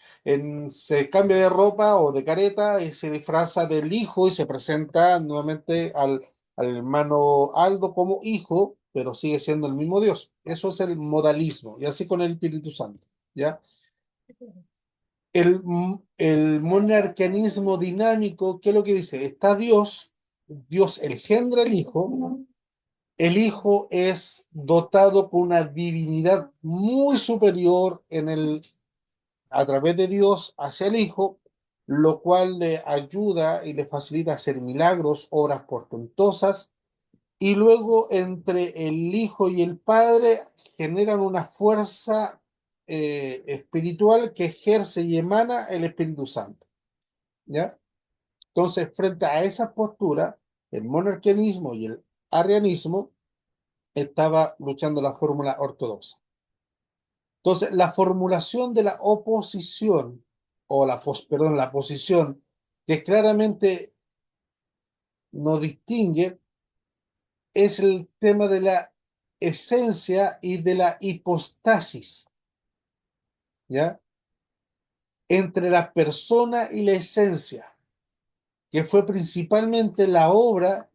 se cambia de ropa o de careta y se disfraza del hijo y se presenta nuevamente al hermano Aldo como hijo, pero sigue siendo el mismo Dios. Eso es el modalismo, y así con el Espíritu Santo, ¿ya? El monarquianismo dinámico, ¿qué es lo que dice? Está Dios, Dios engendra el hijo. El Hijo es dotado con una divinidad muy superior a través de Dios hacia el Hijo, lo cual le ayuda y le facilita hacer milagros, obras portentosas, y luego entre el Hijo y el Padre generan una fuerza espiritual que ejerce y emana el Espíritu Santo, ¿ya? Entonces, frente a esa postura, el monarquianismo y el arrianismo estaba luchando la fórmula ortodoxa. Entonces, la formulación de la oposición, o perdón, la posición que claramente nos distingue, es el tema de la esencia y de la hipostasis, ¿ya? Entre la persona y la esencia, que fue principalmente la obra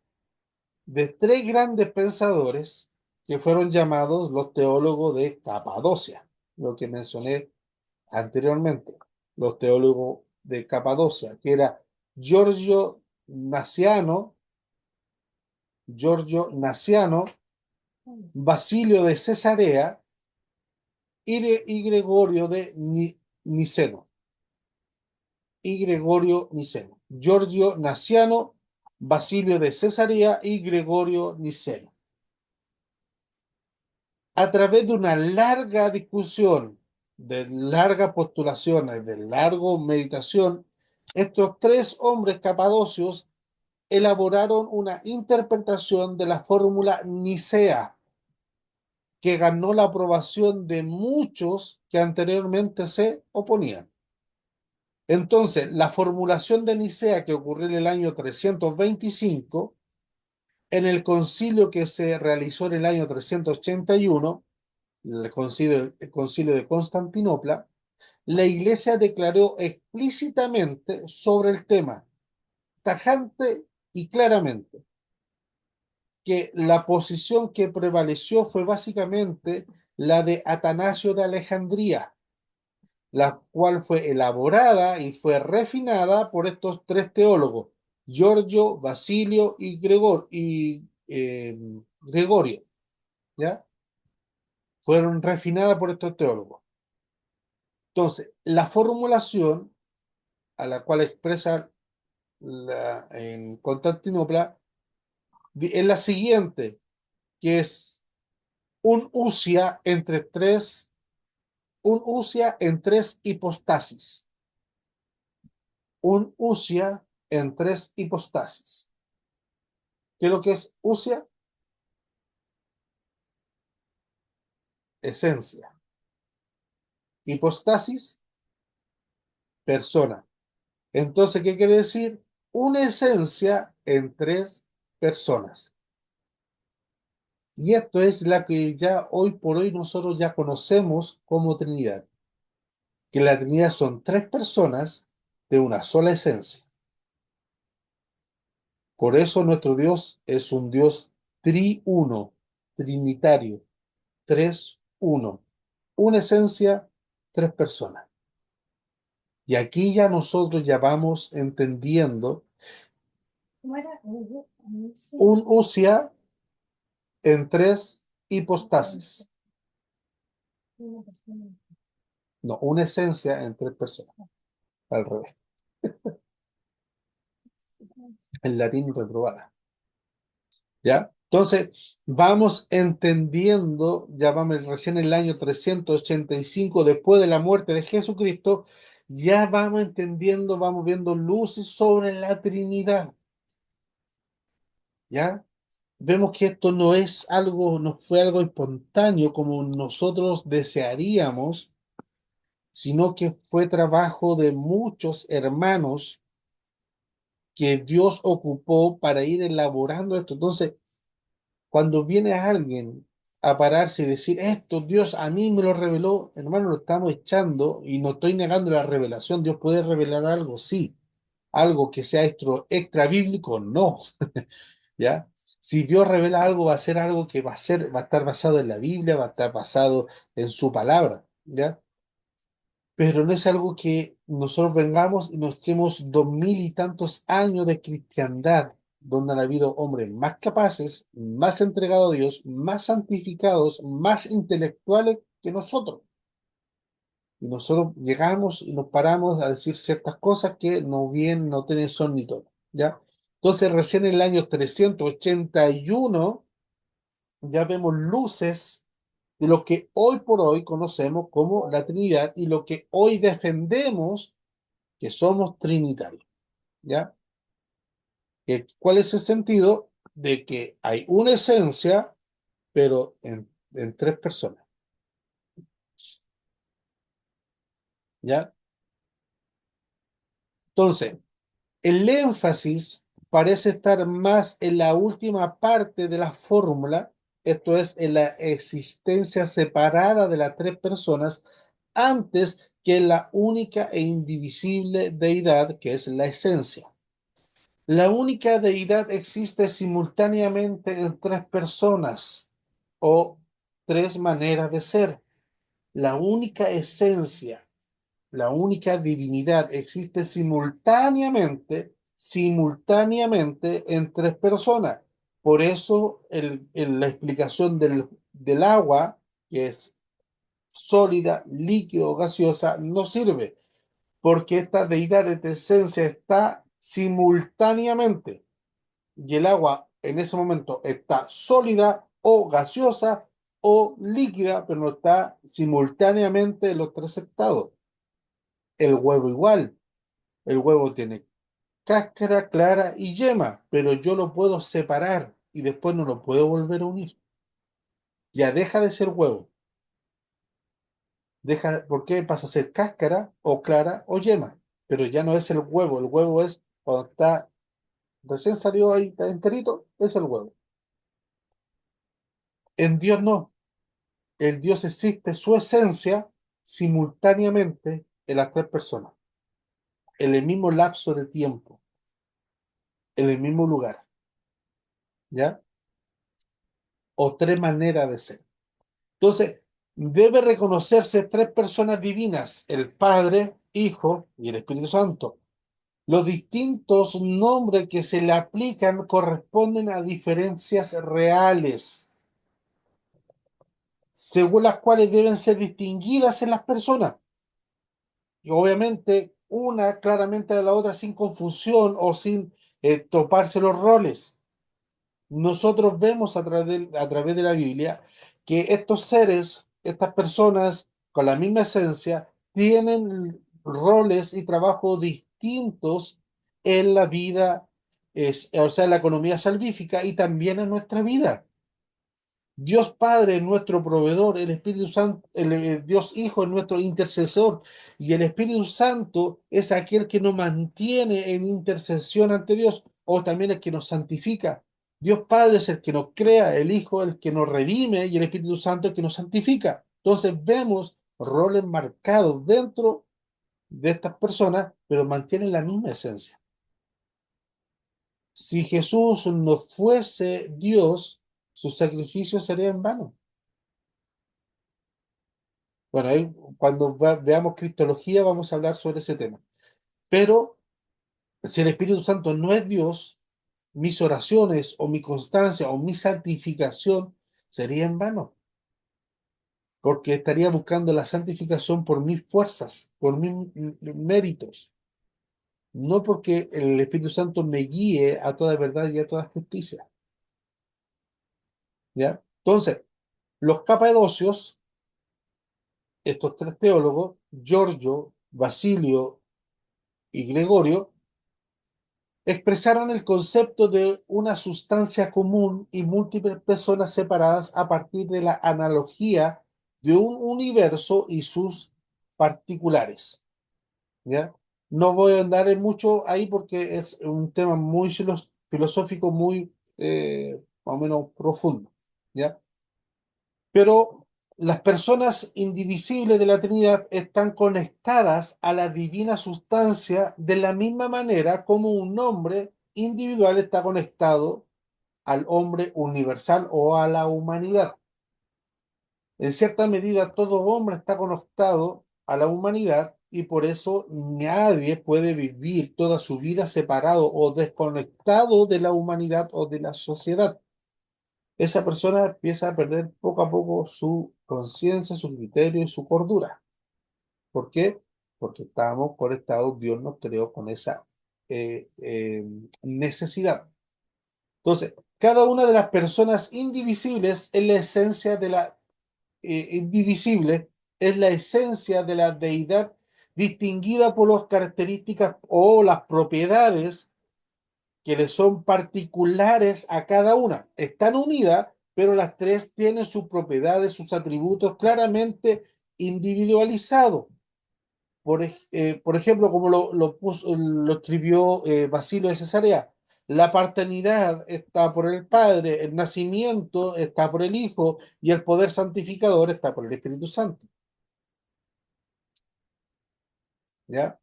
de tres grandes pensadores que fueron llamados los teólogos de Capadocia, lo que mencioné anteriormente, los teólogos de Capadocia, que era Giorgio Naciano, Giorgio Naciano, Basilio de Cesarea y Gregorio de Niceno. Y Gregorio Niceno. Giorgio Naciano, Basilio de Cesarea y Gregorio Niceno. A través de una larga discusión, de largas postulaciones, de larga meditación, estos tres hombres capadocios elaboraron una interpretación de la fórmula Nicea, que ganó la aprobación de muchos que anteriormente se oponían. Entonces, la formulación de Nicea, que ocurrió en el año 325, en el concilio que se realizó en el año 381, el concilio de Constantinopla, la Iglesia declaró explícitamente sobre el tema, tajante y claramente, que la posición que prevaleció fue básicamente la de Atanasio de Alejandría, la cual fue elaborada y fue refinada por estos tres teólogos, Giorgio, Basilio y Gregorio, ¿ya? Fueron refinadas por estos teólogos. Entonces, la formulación a la cual expresa en Constantinopla es la siguiente, que es un usia en tres hipostasis. Un usia en tres hipostasis. ¿Qué es lo que es usia? Esencia. Hipostasis, persona. Entonces, ¿qué quiere decir? Una esencia en tres personas. Y esto es la que ya hoy por hoy nosotros ya conocemos como Trinidad. Que la Trinidad son tres personas de una sola esencia. Por eso nuestro Dios es un Dios triuno, trinitario, tres, uno. Una esencia, tres personas. Y aquí ya nosotros ya vamos entendiendo Un usia en tres hipostasis. No, una esencia en tres personas. Al revés. En latín reprobada. ¿Ya? Entonces, vamos entendiendo, ya vamos recién en el año 385 después de la muerte de Jesucristo, ya vamos entendiendo, vamos viendo luces sobre la Trinidad. ¿Ya? Vemos que esto no es algo, no fue algo espontáneo como nosotros desearíamos, sino que fue trabajo de muchos hermanos que Dios ocupó para ir elaborando esto. Entonces, cuando viene alguien a pararse y decir, esto Dios a mí me lo reveló, hermano, lo estamos echando y no estoy negando la revelación. Dios puede revelar algo, sí. Algo que sea extra bíblico, no. ¿Ya? Si Dios revela algo, va a ser algo que va a estar basado en la Biblia, va a estar basado en su palabra, ¿ya? Pero no es algo que nosotros vengamos y nos echemos 2000 y tantos años de cristiandad, donde han habido hombres más capaces, más entregados a Dios, más santificados, más intelectuales que nosotros. Y nosotros llegamos y nos paramos a decir ciertas cosas que no tienen son ni todo, ¿ya? Entonces, recién en el año 381 ya vemos luces de lo que hoy por hoy conocemos como la Trinidad y lo que hoy defendemos que somos trinitarios, ¿ya? ¿Cuál es el sentido? De que hay una esencia, pero en tres personas, ¿ya? Entonces, el énfasis parece estar más en la última parte de la fórmula, esto es, en la existencia separada de las tres personas, antes que en la única e indivisible deidad que es la esencia. La única deidad existe simultáneamente en tres personas o tres maneras de ser. La única esencia, la única divinidad existe simultáneamente en tres personas. Por eso la explicación del agua, que es sólida, líquido, gaseosa, no sirve, porque esta deidad de esencia está simultáneamente y el agua en ese momento está sólida o gaseosa o líquida, pero no está simultáneamente en los tres estados. El huevo igual. El huevo tiene cáscara, clara y yema, pero yo lo puedo separar y después no lo puedo volver a unir. Ya deja de ser huevo. ¿Por qué pasa a ser cáscara o clara o yema? Pero ya no es el huevo. El huevo es cuando está recién salió ahí, está enterito, es el huevo. En Dios no. El Dios existe, su esencia, simultáneamente en las tres personas, en el mismo lapso de tiempo, en el mismo lugar, ¿ya? O tres maneras de ser. Entonces, debe reconocerse tres personas divinas, el Padre, Hijo y el Espíritu Santo. Los distintos nombres que se le aplican corresponden a diferencias reales, según las cuales deben ser distinguidas en las personas. Y obviamente una claramente de la otra sin confusión o sin toparse los roles. Nosotros vemos a través de la Biblia que estos seres, estas personas con la misma esencia, tienen roles y trabajos distintos en la vida, o sea, en la economía salvífica y también en nuestra vida. Dios Padre es nuestro proveedor, el Espíritu Santo, Dios Hijo es nuestro intercesor y el Espíritu Santo es aquel que nos mantiene en intercesión ante Dios o también el que nos santifica. Dios Padre es el que nos crea, el Hijo el que nos redime y el Espíritu Santo el que nos santifica. Entonces vemos roles marcados dentro de estas personas, pero mantienen la misma esencia. Si Jesús no fuese Dios, su sacrificio sería en vano. Bueno, ahí cuando veamos Cristología vamos a hablar sobre ese tema. Pero si el Espíritu Santo no es Dios, mis oraciones o mi constancia o mi santificación sería en vano, porque estaría buscando la santificación por mis fuerzas, por mis méritos, no porque el Espíritu Santo me guíe a toda verdad y a toda justicia. ¿Ya? Entonces, los capadocios, estos tres teólogos, Giorgio, Basilio y Gregorio, expresaron el concepto de una sustancia común y múltiples personas separadas a partir de la analogía de un universo y sus particulares. ¿Ya? No voy a andar en mucho ahí porque es un tema muy filosófico, muy más o menos profundo. ¿Ya? Pero las personas indivisibles de la Trinidad están conectadas a la divina sustancia de la misma manera como un hombre individual está conectado al hombre universal o a la humanidad. En cierta medida, todo hombre está conectado a la humanidad y por eso nadie puede vivir toda su vida separado o desconectado de la humanidad o de la sociedad. Esa persona empieza a perder poco a poco su conciencia, su criterio y su cordura. ¿Por qué? Porque estábamos conectados, Dios nos creó con esa necesidad. Entonces, cada una de las personas indivisibles es la esencia de la indivisible, es la esencia de la deidad distinguida por las características o las propiedades que le son particulares a cada una. Están unidas, pero las tres tienen sus propiedades, sus atributos claramente individualizados. Por ejemplo, como lo escribió Basilio de Cesarea, la paternidad está por el Padre, el nacimiento está por el Hijo y el poder santificador está por el Espíritu Santo. ¿Ya?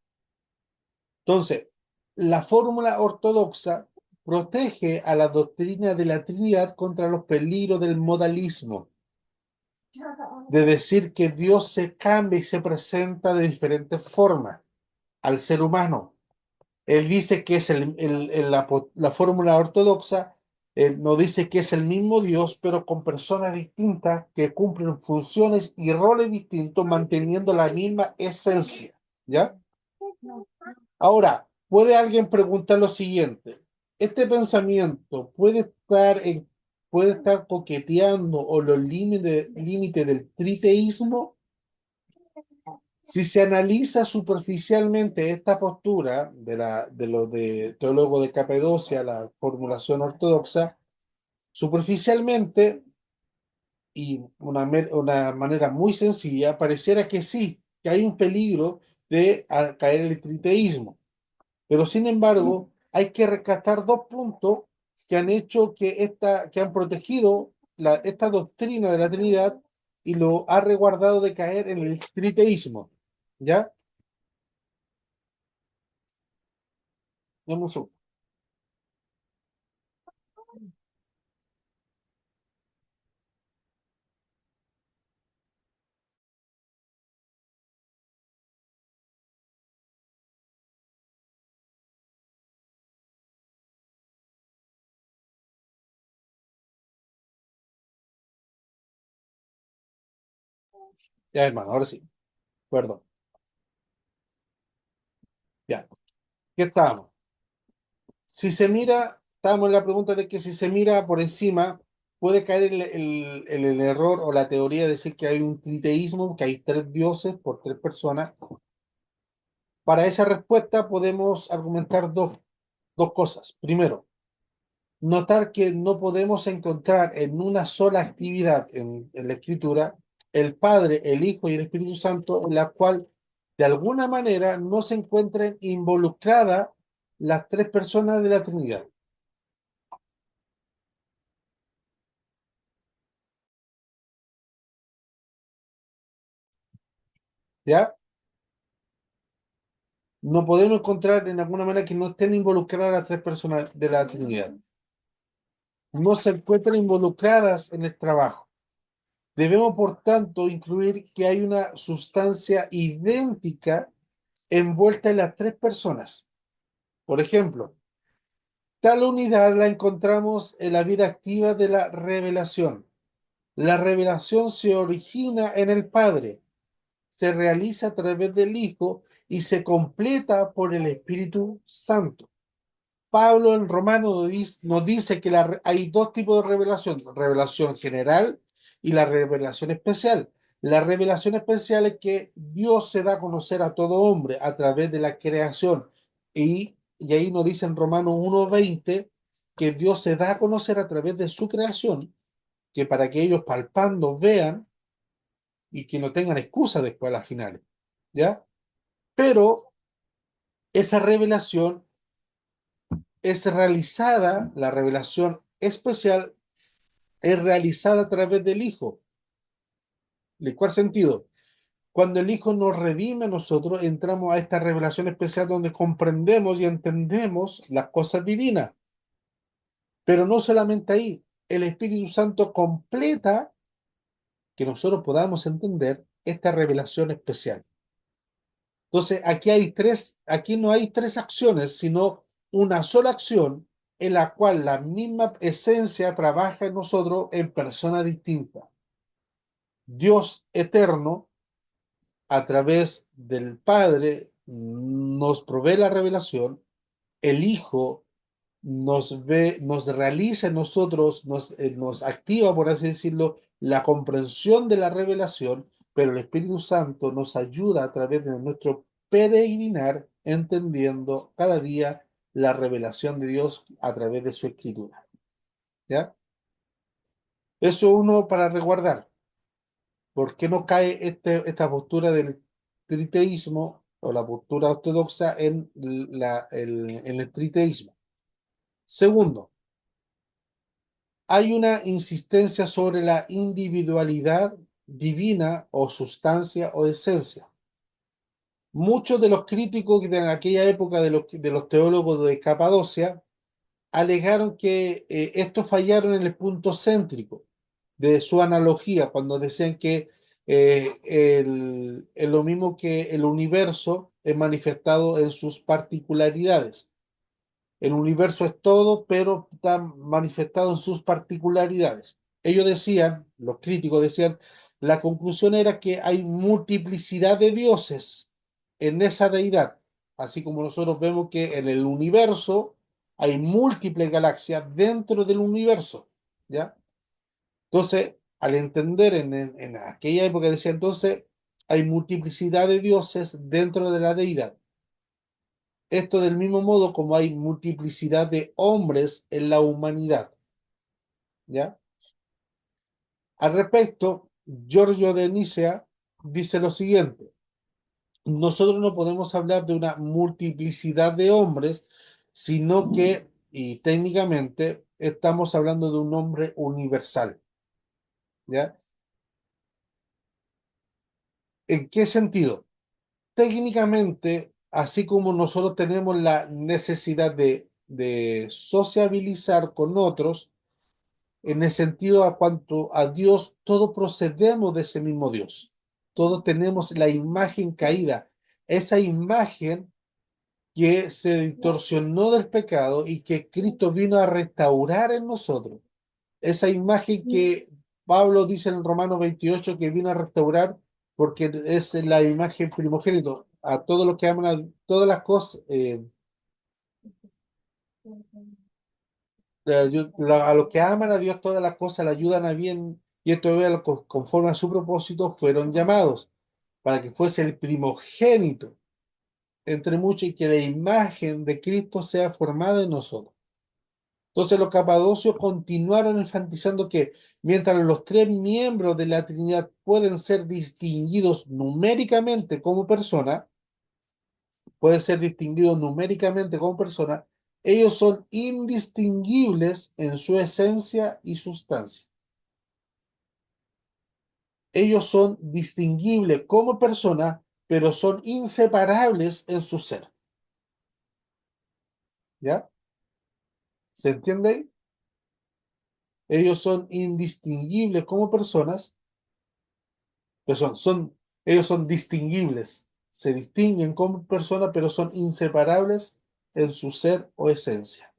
Entonces, la fórmula ortodoxa protege a la doctrina de la Trinidad contra los peligros del modalismo, de decir que Dios se cambia y se presenta de diferentes formas al ser humano. Él dice que es la fórmula ortodoxa, él no dice que es el mismo Dios, pero con personas distintas que cumplen funciones y roles distintos, manteniendo la misma esencia. ¿Ya? Ahora, puede alguien preguntar lo siguiente: ¿este pensamiento puede estar coqueteando o los límites del triteísmo? Si se analiza superficialmente esta postura de los de teólogos de Capadocia, la formulación ortodoxa, superficialmente y una manera muy sencilla, pareciera que sí, que hay un peligro de caer en el triteísmo. Pero sin embargo, hay que rescatar dos puntos que han hecho que han protegido esta doctrina de la Trinidad y lo ha resguardado de caer en el triteísmo. ¿Ya? Vamos. Ya, hermano, ahora sí. Perdón. Ya. ¿Qué estábamos? Si se mira, estábamos en la pregunta de que si se mira por encima, puede caer el error o la teoría de decir que hay un triteísmo, que hay tres dioses por tres personas. Para esa respuesta podemos argumentar dos cosas. Primero, notar que no podemos encontrar en una sola actividad en la escritura el Padre, el Hijo y el Espíritu Santo, en la cual de alguna manera no se encuentren involucradas las tres personas de la Trinidad. ¿Ya? No podemos encontrar en alguna manera que no estén involucradas las tres personas de la Trinidad. No se encuentran involucradas en el trabajo. Debemos, por tanto, incluir que hay una sustancia idéntica envuelta en las tres personas. Por ejemplo, Tal unidad la encontramos en la vida activa de la revelación. La revelación se origina en el Padre, se realiza a través del Hijo y se completa por el Espíritu Santo. Pablo en Romanos nos dice que hay dos tipos de revelación, revelación general y la revelación especial. La revelación especial es que Dios se da a conocer a todo hombre a través de la creación. Y ahí nos dice en Romanos 1:20 que Dios se da a conocer a través de su creación, que para que ellos palpando vean y que no tengan excusa después a las finales. ¿Ya? Pero esa revelación es realizada, la revelación especial es realizada a través del Hijo. ¿En cuál sentido? Cuando el Hijo nos redime, nosotros entramos a esta revelación especial donde comprendemos y entendemos las cosas divinas. Pero no solamente ahí, el Espíritu Santo completa que nosotros podamos entender esta revelación especial. Entonces, aquí no hay tres acciones, sino una sola acción en la cual la misma esencia trabaja en nosotros en personas distintas. Dios eterno, a través del Padre, nos provee la revelación, el Hijo nos realiza en nosotros, nos activa, por así decirlo, la comprensión de la revelación, pero el Espíritu Santo nos ayuda a través de nuestro peregrinar, entendiendo cada día la revelación de Dios a través de su escritura. ¿Ya? Eso uno para resguardar. ¿Por qué no cae esta postura del triteísmo o la postura ortodoxa en el triteísmo? Segundo, hay una insistencia sobre la individualidad divina o sustancia o esencia. Muchos de los críticos de aquella época de los teólogos de Capadocia alegaron que estos fallaron en el punto céntrico de su analogía, cuando decían que es lo mismo que el universo es manifestado en sus particularidades. El universo es todo, pero está manifestado en sus particularidades. Ellos decían, los críticos decían, la conclusión era que hay multiplicidad de dioses en esa deidad, así como nosotros vemos que en el universo hay múltiples galaxias dentro del universo, ¿ya? Entonces, al entender en aquella época decía entonces, hay multiplicidad de dioses dentro de la deidad. Esto del mismo modo como hay multiplicidad de hombres en la humanidad, ¿ya? Al respecto, Giorgio de Nicea dice lo siguiente: nosotros no podemos hablar de una multiplicidad de hombres, sino que, y técnicamente, estamos hablando de un hombre universal, ¿ya? ¿En qué sentido? Técnicamente, así como nosotros tenemos la necesidad de sociabilizar con otros, en el sentido a cuanto a Dios, todos procedemos de ese mismo Dios. Todos tenemos la imagen caída, esa imagen que se distorsionó del pecado y que Cristo vino a restaurar en nosotros. Esa imagen que Pablo dice en Romanos 28 que vino a restaurar porque es la imagen primogénito. A todos los que aman a todas las cosas, a los que aman a Dios todas las cosas le ayudan a bien, y esto es conforme a su propósito fueron llamados para que fuese el primogénito entre muchos y que la imagen de Cristo sea formada en nosotros. Entonces los capadocios continuaron enfatizando que mientras los tres miembros de la Trinidad pueden ser distinguidos numéricamente como persona, ellos son indistinguibles en su esencia y sustancia. Ellos son distinguibles como personas, pero son inseparables en su ser. ¿Ya? ¿Se entiende ahí? Ellos son indistinguibles como personas, pero ellos son distinguibles. Se distinguen como personas, pero son inseparables en su ser o esencia.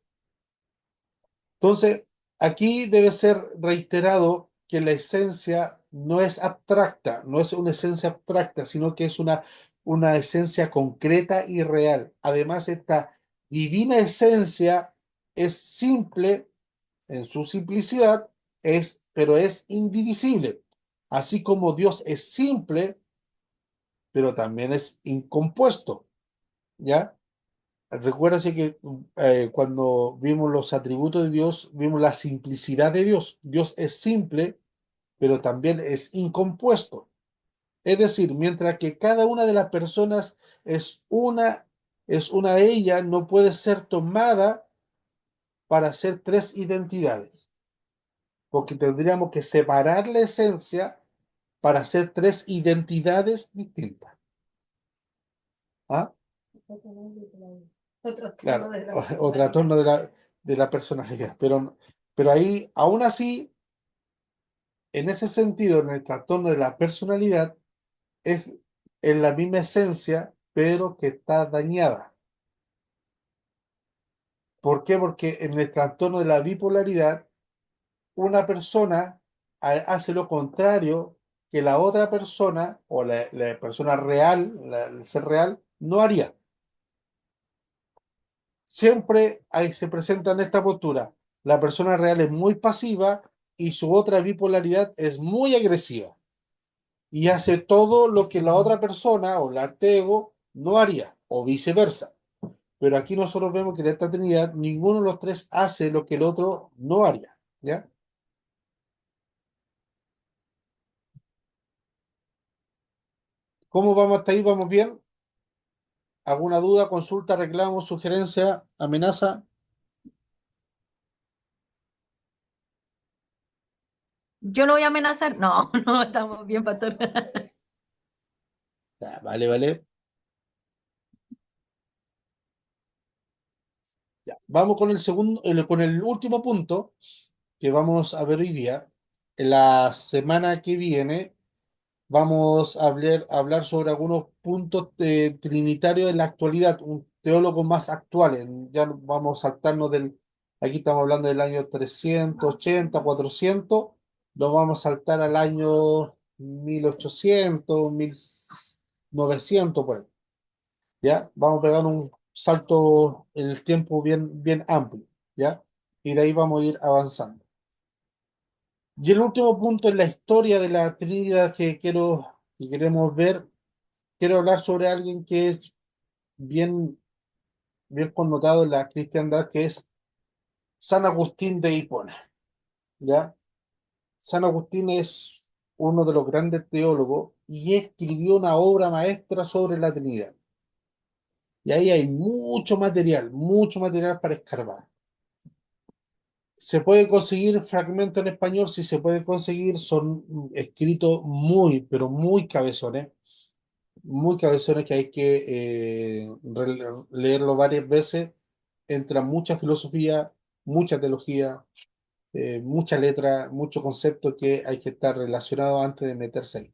Entonces, aquí debe ser reiterado que la esencia no es abstracta, no es una esencia abstracta, sino que es una esencia concreta y real. Además, esta divina esencia es simple en su simplicidad, pero es indivisible. Así como Dios es simple, pero también es incompuesto, ¿ya? Recuérdase que cuando vimos los atributos de Dios, vimos la simplicidad de Dios. Dios es simple, pero también es incompuesto. Es decir, mientras que cada una de las personas es una ella, no puede ser tomada para ser tres identidades, porque tendríamos que separar la esencia para hacer tres identidades distintas. ¿Ah? Claro, o trastorno de la personalidad. Pero ahí, aún así, en ese sentido, en el trastorno de la personalidad, es en la misma esencia, pero que está dañada. ¿Por qué? Porque en el trastorno de la bipolaridad, una persona hace lo contrario que la otra persona, o la persona real, el ser real, no haría. Siempre ahí se presenta en esta postura. La persona real es muy pasiva y su otra bipolaridad es muy agresiva. Y hace todo lo que la otra persona o el arte ego no haría, o viceversa. Pero aquí nosotros vemos que en esta Trinidad ninguno de los tres hace lo que el otro no haría. ¿Ya? ¿Cómo vamos hasta ahí? ¿Vamos bien? ¿Alguna duda, consulta, reclamo, sugerencia, amenaza? Yo no voy a amenazar. No, no, estamos bien, pastor. Ya, vale, vale. Ya. Vamos con el segundo, con el último punto que vamos a ver hoy día. En la semana que viene vamos a hablar sobre algunos puntos trinitarios en la actualidad, un teólogo más actual. Ya vamos a saltarnos aquí estamos hablando del año 380, 400, nos vamos a saltar al año 1800, 1900, por ahí. ¿Ya? Vamos a pegar un salto en el tiempo bien, bien amplio, ¿ya? Y de ahí vamos a ir avanzando. Y el último punto en la historia de la Trinidad que queremos ver, quiero hablar sobre alguien que es bien, bien connotado en la cristiandad, que es San Agustín de Hipona, ¿ya? San Agustín es uno de los grandes teólogos y escribió una obra maestra sobre la Trinidad. Y ahí hay mucho material para escarbar. Se puede conseguir fragmento en español, si se puede conseguir, son escritos muy, pero muy cabezones que hay que leerlo varias veces. Entra mucha filosofía, mucha teología, mucha letra, mucho concepto que hay que estar relacionado antes de meterse ahí.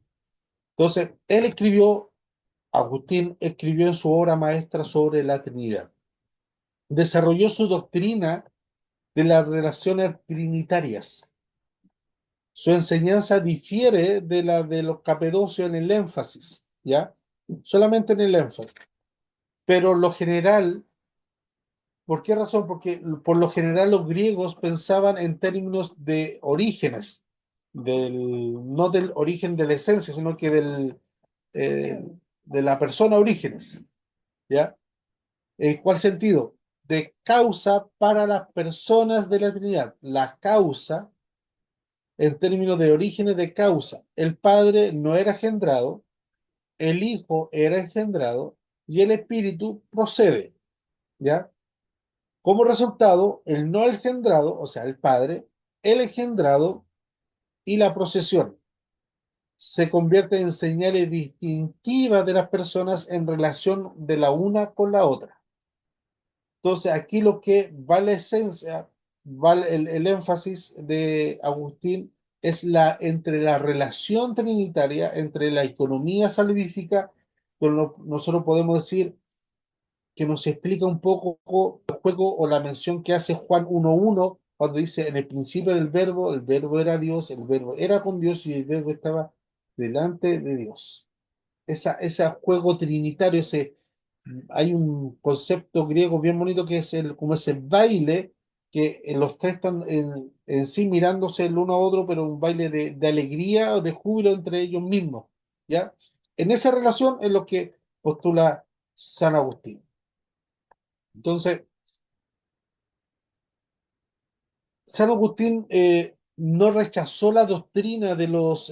Entonces, Agustín escribió en su obra maestra sobre la Trinidad. Desarrolló su doctrina de las relaciones trinitarias. Su enseñanza difiere de la de los capedocios en el énfasis, ¿ya? Solamente en el énfasis. Pero lo general, ¿por qué razón? Porque por lo general los griegos pensaban en términos de orígenes, no del origen de la esencia, sino que eh, de la persona orígenes, ¿ya? ¿En cuál sentido? De causa para las personas de la Trinidad. La causa en términos de orígenes de causa. El Padre no era engendrado, el Hijo era engendrado y el Espíritu procede, ¿ya? Como resultado, el no engendrado, o sea, el Padre, el engendrado y la procesión se convierten en señales distintivas de las personas en relación de la una con la otra. Entonces, aquí lo que va la esencia, va el énfasis de Agustín es entre la relación trinitaria, entre la economía salvífica, nosotros podemos decir que nos explica un poco el juego o la mención que hace Juan 1.1 cuando dice, en el principio era el verbo era Dios, el verbo era con Dios y el verbo estaba delante de Dios. Ese juego trinitario, hay un concepto griego bien bonito que es como ese baile que los tres están en sí mirándose el uno a otro, pero un baile de alegría o de júbilo entre ellos mismos, ¿ya? En esa relación es lo que postula San Agustín. Entonces, San Agustín no rechazó la doctrina de los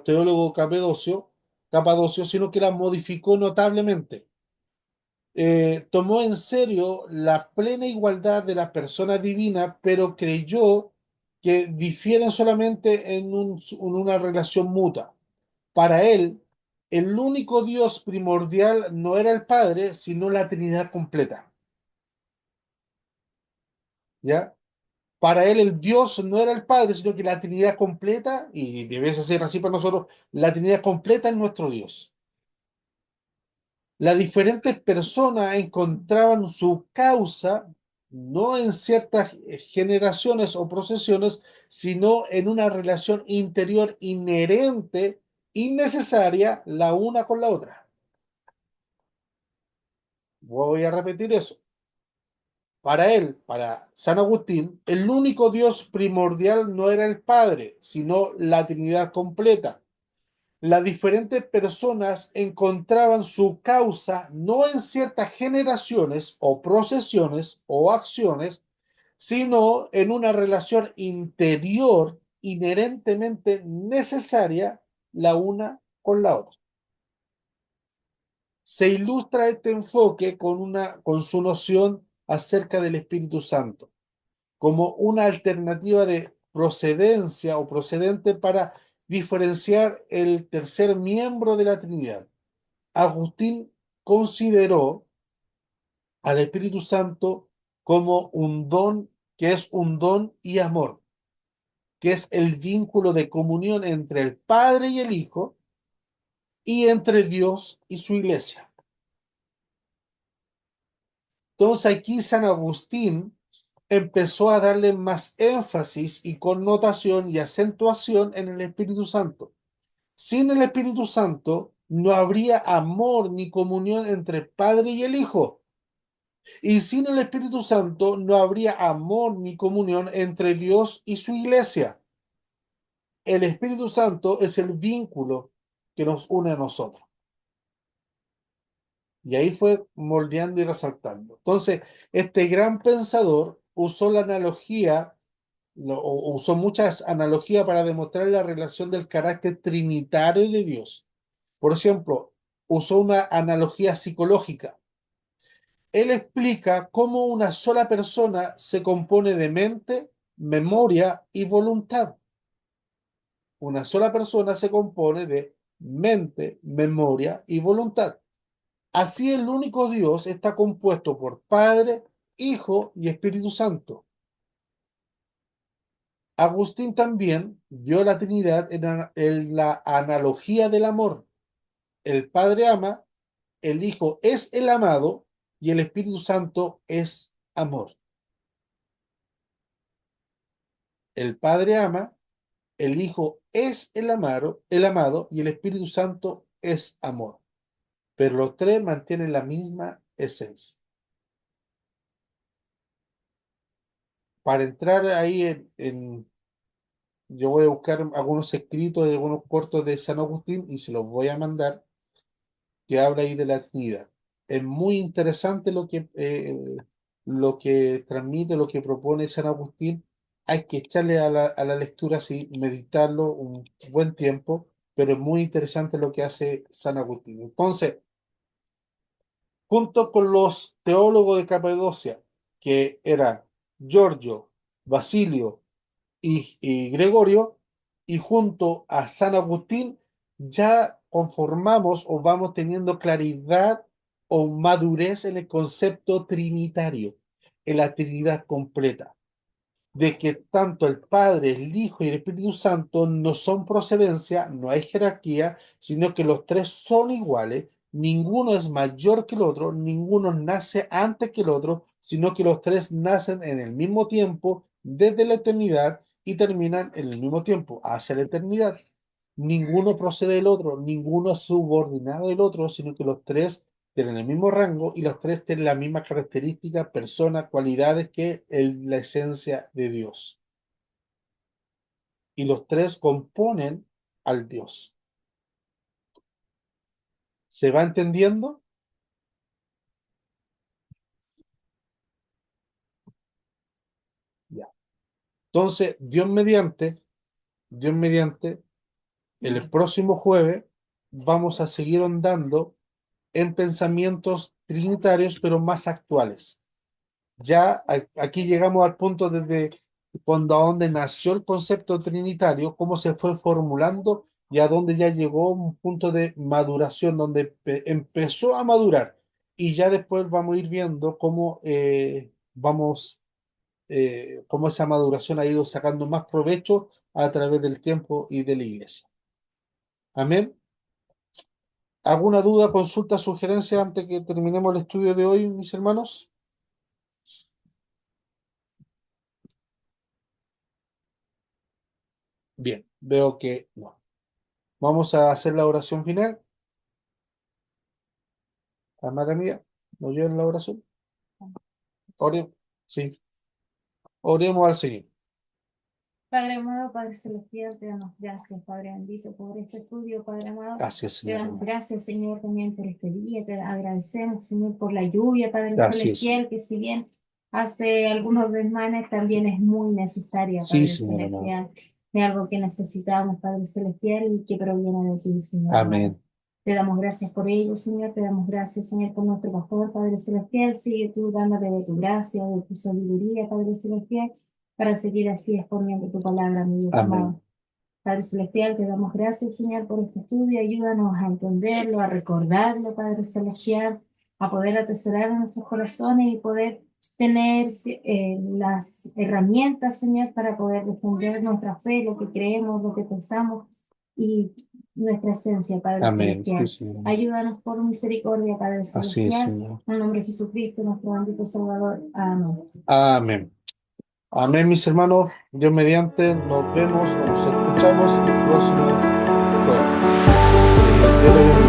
teólogos capadocios, sino que la modificó notablemente. Tomó en serio la plena igualdad de las personas divinas, pero creyó que difieren solamente en una relación mutua. Para él, el único Dios primordial no era el Padre, sino la Trinidad completa. ¿Ya? Para él el Dios no era el Padre, sino que la Trinidad completa, y debe ser así para nosotros, la Trinidad completa es nuestro Dios. Las diferentes personas encontraban su causa no en ciertas generaciones o procesiones, sino en una relación interior inherente y necesaria la una con la otra. Voy a repetir eso. Para él, para San Agustín, el único Dios primordial no era el Padre, sino la Trinidad completa. Las diferentes personas encontraban su causa no en ciertas generaciones o procesiones o acciones, sino en una relación interior inherentemente necesaria la una con la otra. Se ilustra este enfoque con su noción acerca del Espíritu Santo, como una alternativa de procedencia o procedente para diferenciar el tercer miembro de la Trinidad. Agustín consideró al Espíritu Santo como un don que es un don y amor, que es el vínculo de comunión entre el Padre y el Hijo y entre Dios y su iglesia. Entonces aquí San Agustín empezó a darle más énfasis y connotación y acentuación en el Espíritu Santo. Sin el Espíritu Santo no habría amor ni comunión entre el Padre y el Hijo. Y sin el Espíritu Santo no habría amor ni comunión entre Dios y su iglesia. El Espíritu Santo es el vínculo que nos une a nosotros. Y ahí fue moldeando y resaltando. Entonces, este gran pensador usó la analogía, usó muchas analogías para demostrar la relación del carácter trinitario de Dios. Por ejemplo, usó una analogía psicológica. Él explica cómo una sola persona se compone de mente, memoria y voluntad. Una sola persona se compone de mente, memoria y voluntad. Así el único Dios está compuesto por Padre, Hijo y Espíritu Santo. Agustín también vio la Trinidad en la analogía del amor. El Padre ama, el Hijo es el amado y el Espíritu Santo es amor. El Padre ama, el Hijo es el amado y el Espíritu Santo es amor. Pero los tres mantienen la misma esencia. Para entrar ahí yo voy a buscar algunos escritos de algunos cortos de San Agustín y se los voy a mandar, que habla ahí de la Trinidad. Es muy interesante lo que transmite, lo que propone San Agustín. Hay que echarle a la lectura así, meditarlo un buen tiempo, pero es muy interesante lo que hace San Agustín. Entonces, junto con los teólogos de Capadocia, que eran Giorgio, Basilio y Gregorio, y junto a San Agustín, ya conformamos o vamos teniendo claridad o madurez en el concepto trinitario, en la Trinidad completa, de que tanto el Padre, el Hijo y el Espíritu Santo no son procedencia, no hay jerarquía, sino que los tres son iguales ninguno es mayor que el otro, ninguno nace antes que el otro, sino que los tres nacen en el mismo tiempo, desde la eternidad, y terminan en el mismo tiempo, hacia la eternidad. Ninguno procede del otro, ninguno es subordinado del otro, sino que los tres tienen el mismo rango y los tres tienen las mismas características, personas, cualidades que la esencia de Dios. Y los tres componen al Dios. ¿Se va entendiendo? Ya. Entonces, Dios mediante, el próximo jueves vamos a seguir andando en pensamientos trinitarios, pero más actuales. Ya aquí llegamos al punto desde cuando a donde nació el concepto trinitario, cómo se fue formulando y a dónde ya llegó un punto de maduración, donde empezó a madurar. Y ya después vamos a ir viendo cómo esa maduración ha ido sacando más provecho a través del tiempo y de la iglesia. Amén. ¿Alguna duda, consulta, sugerencia antes que terminemos el estudio de hoy, mis hermanos? Bien, veo que no. Vamos a hacer la oración final. Amada mía, ¿nos llevan la oración? Oremos, sí, oremos al Señor. Padre amado, Padre celestial, te damos gracias, Padre bendito, por este estudio, Padre amado. Gracias, Te Señor. damos gracias, Señor, también por este día. Te agradecemos, Señor, por la lluvia, Padre Gracias. celestial, que si bien hace algunos desmanes, también es muy necesaria, Sí, Padre Señor celestial. Es algo que necesitamos, Padre celestial, y que proviene de ti, Señor. Amén. Te damos gracias por ello, Señor. Te damos gracias, Señor, por nuestro pastor, Padre celestial. Sigue tú dándole de tu gracia, de tu sabiduría, Padre celestial, para seguir así exponiendo tu palabra, mi Dios Amén. amado. Padre celestial, te damos gracias, Señor, por este estudio. Ayúdanos a entenderlo, a recordarlo, Padre celestial, a poder atesorar en nuestros corazones y poder tener las herramientas, Señor, para poder defender nuestra fe, lo que creemos, lo que pensamos y nuestra esencia, Padre Amén. celestial. Sí, Señor. Ayúdanos por misericordia, Padre Así es, celestial. Señor. En el nombre de Jesucristo, nuestro bendito Salvador. Amén. Amén. Amén, mis hermanos. Dios mediante, nos vemos o nos escuchamos el próximo jueves. Dios les bendiga.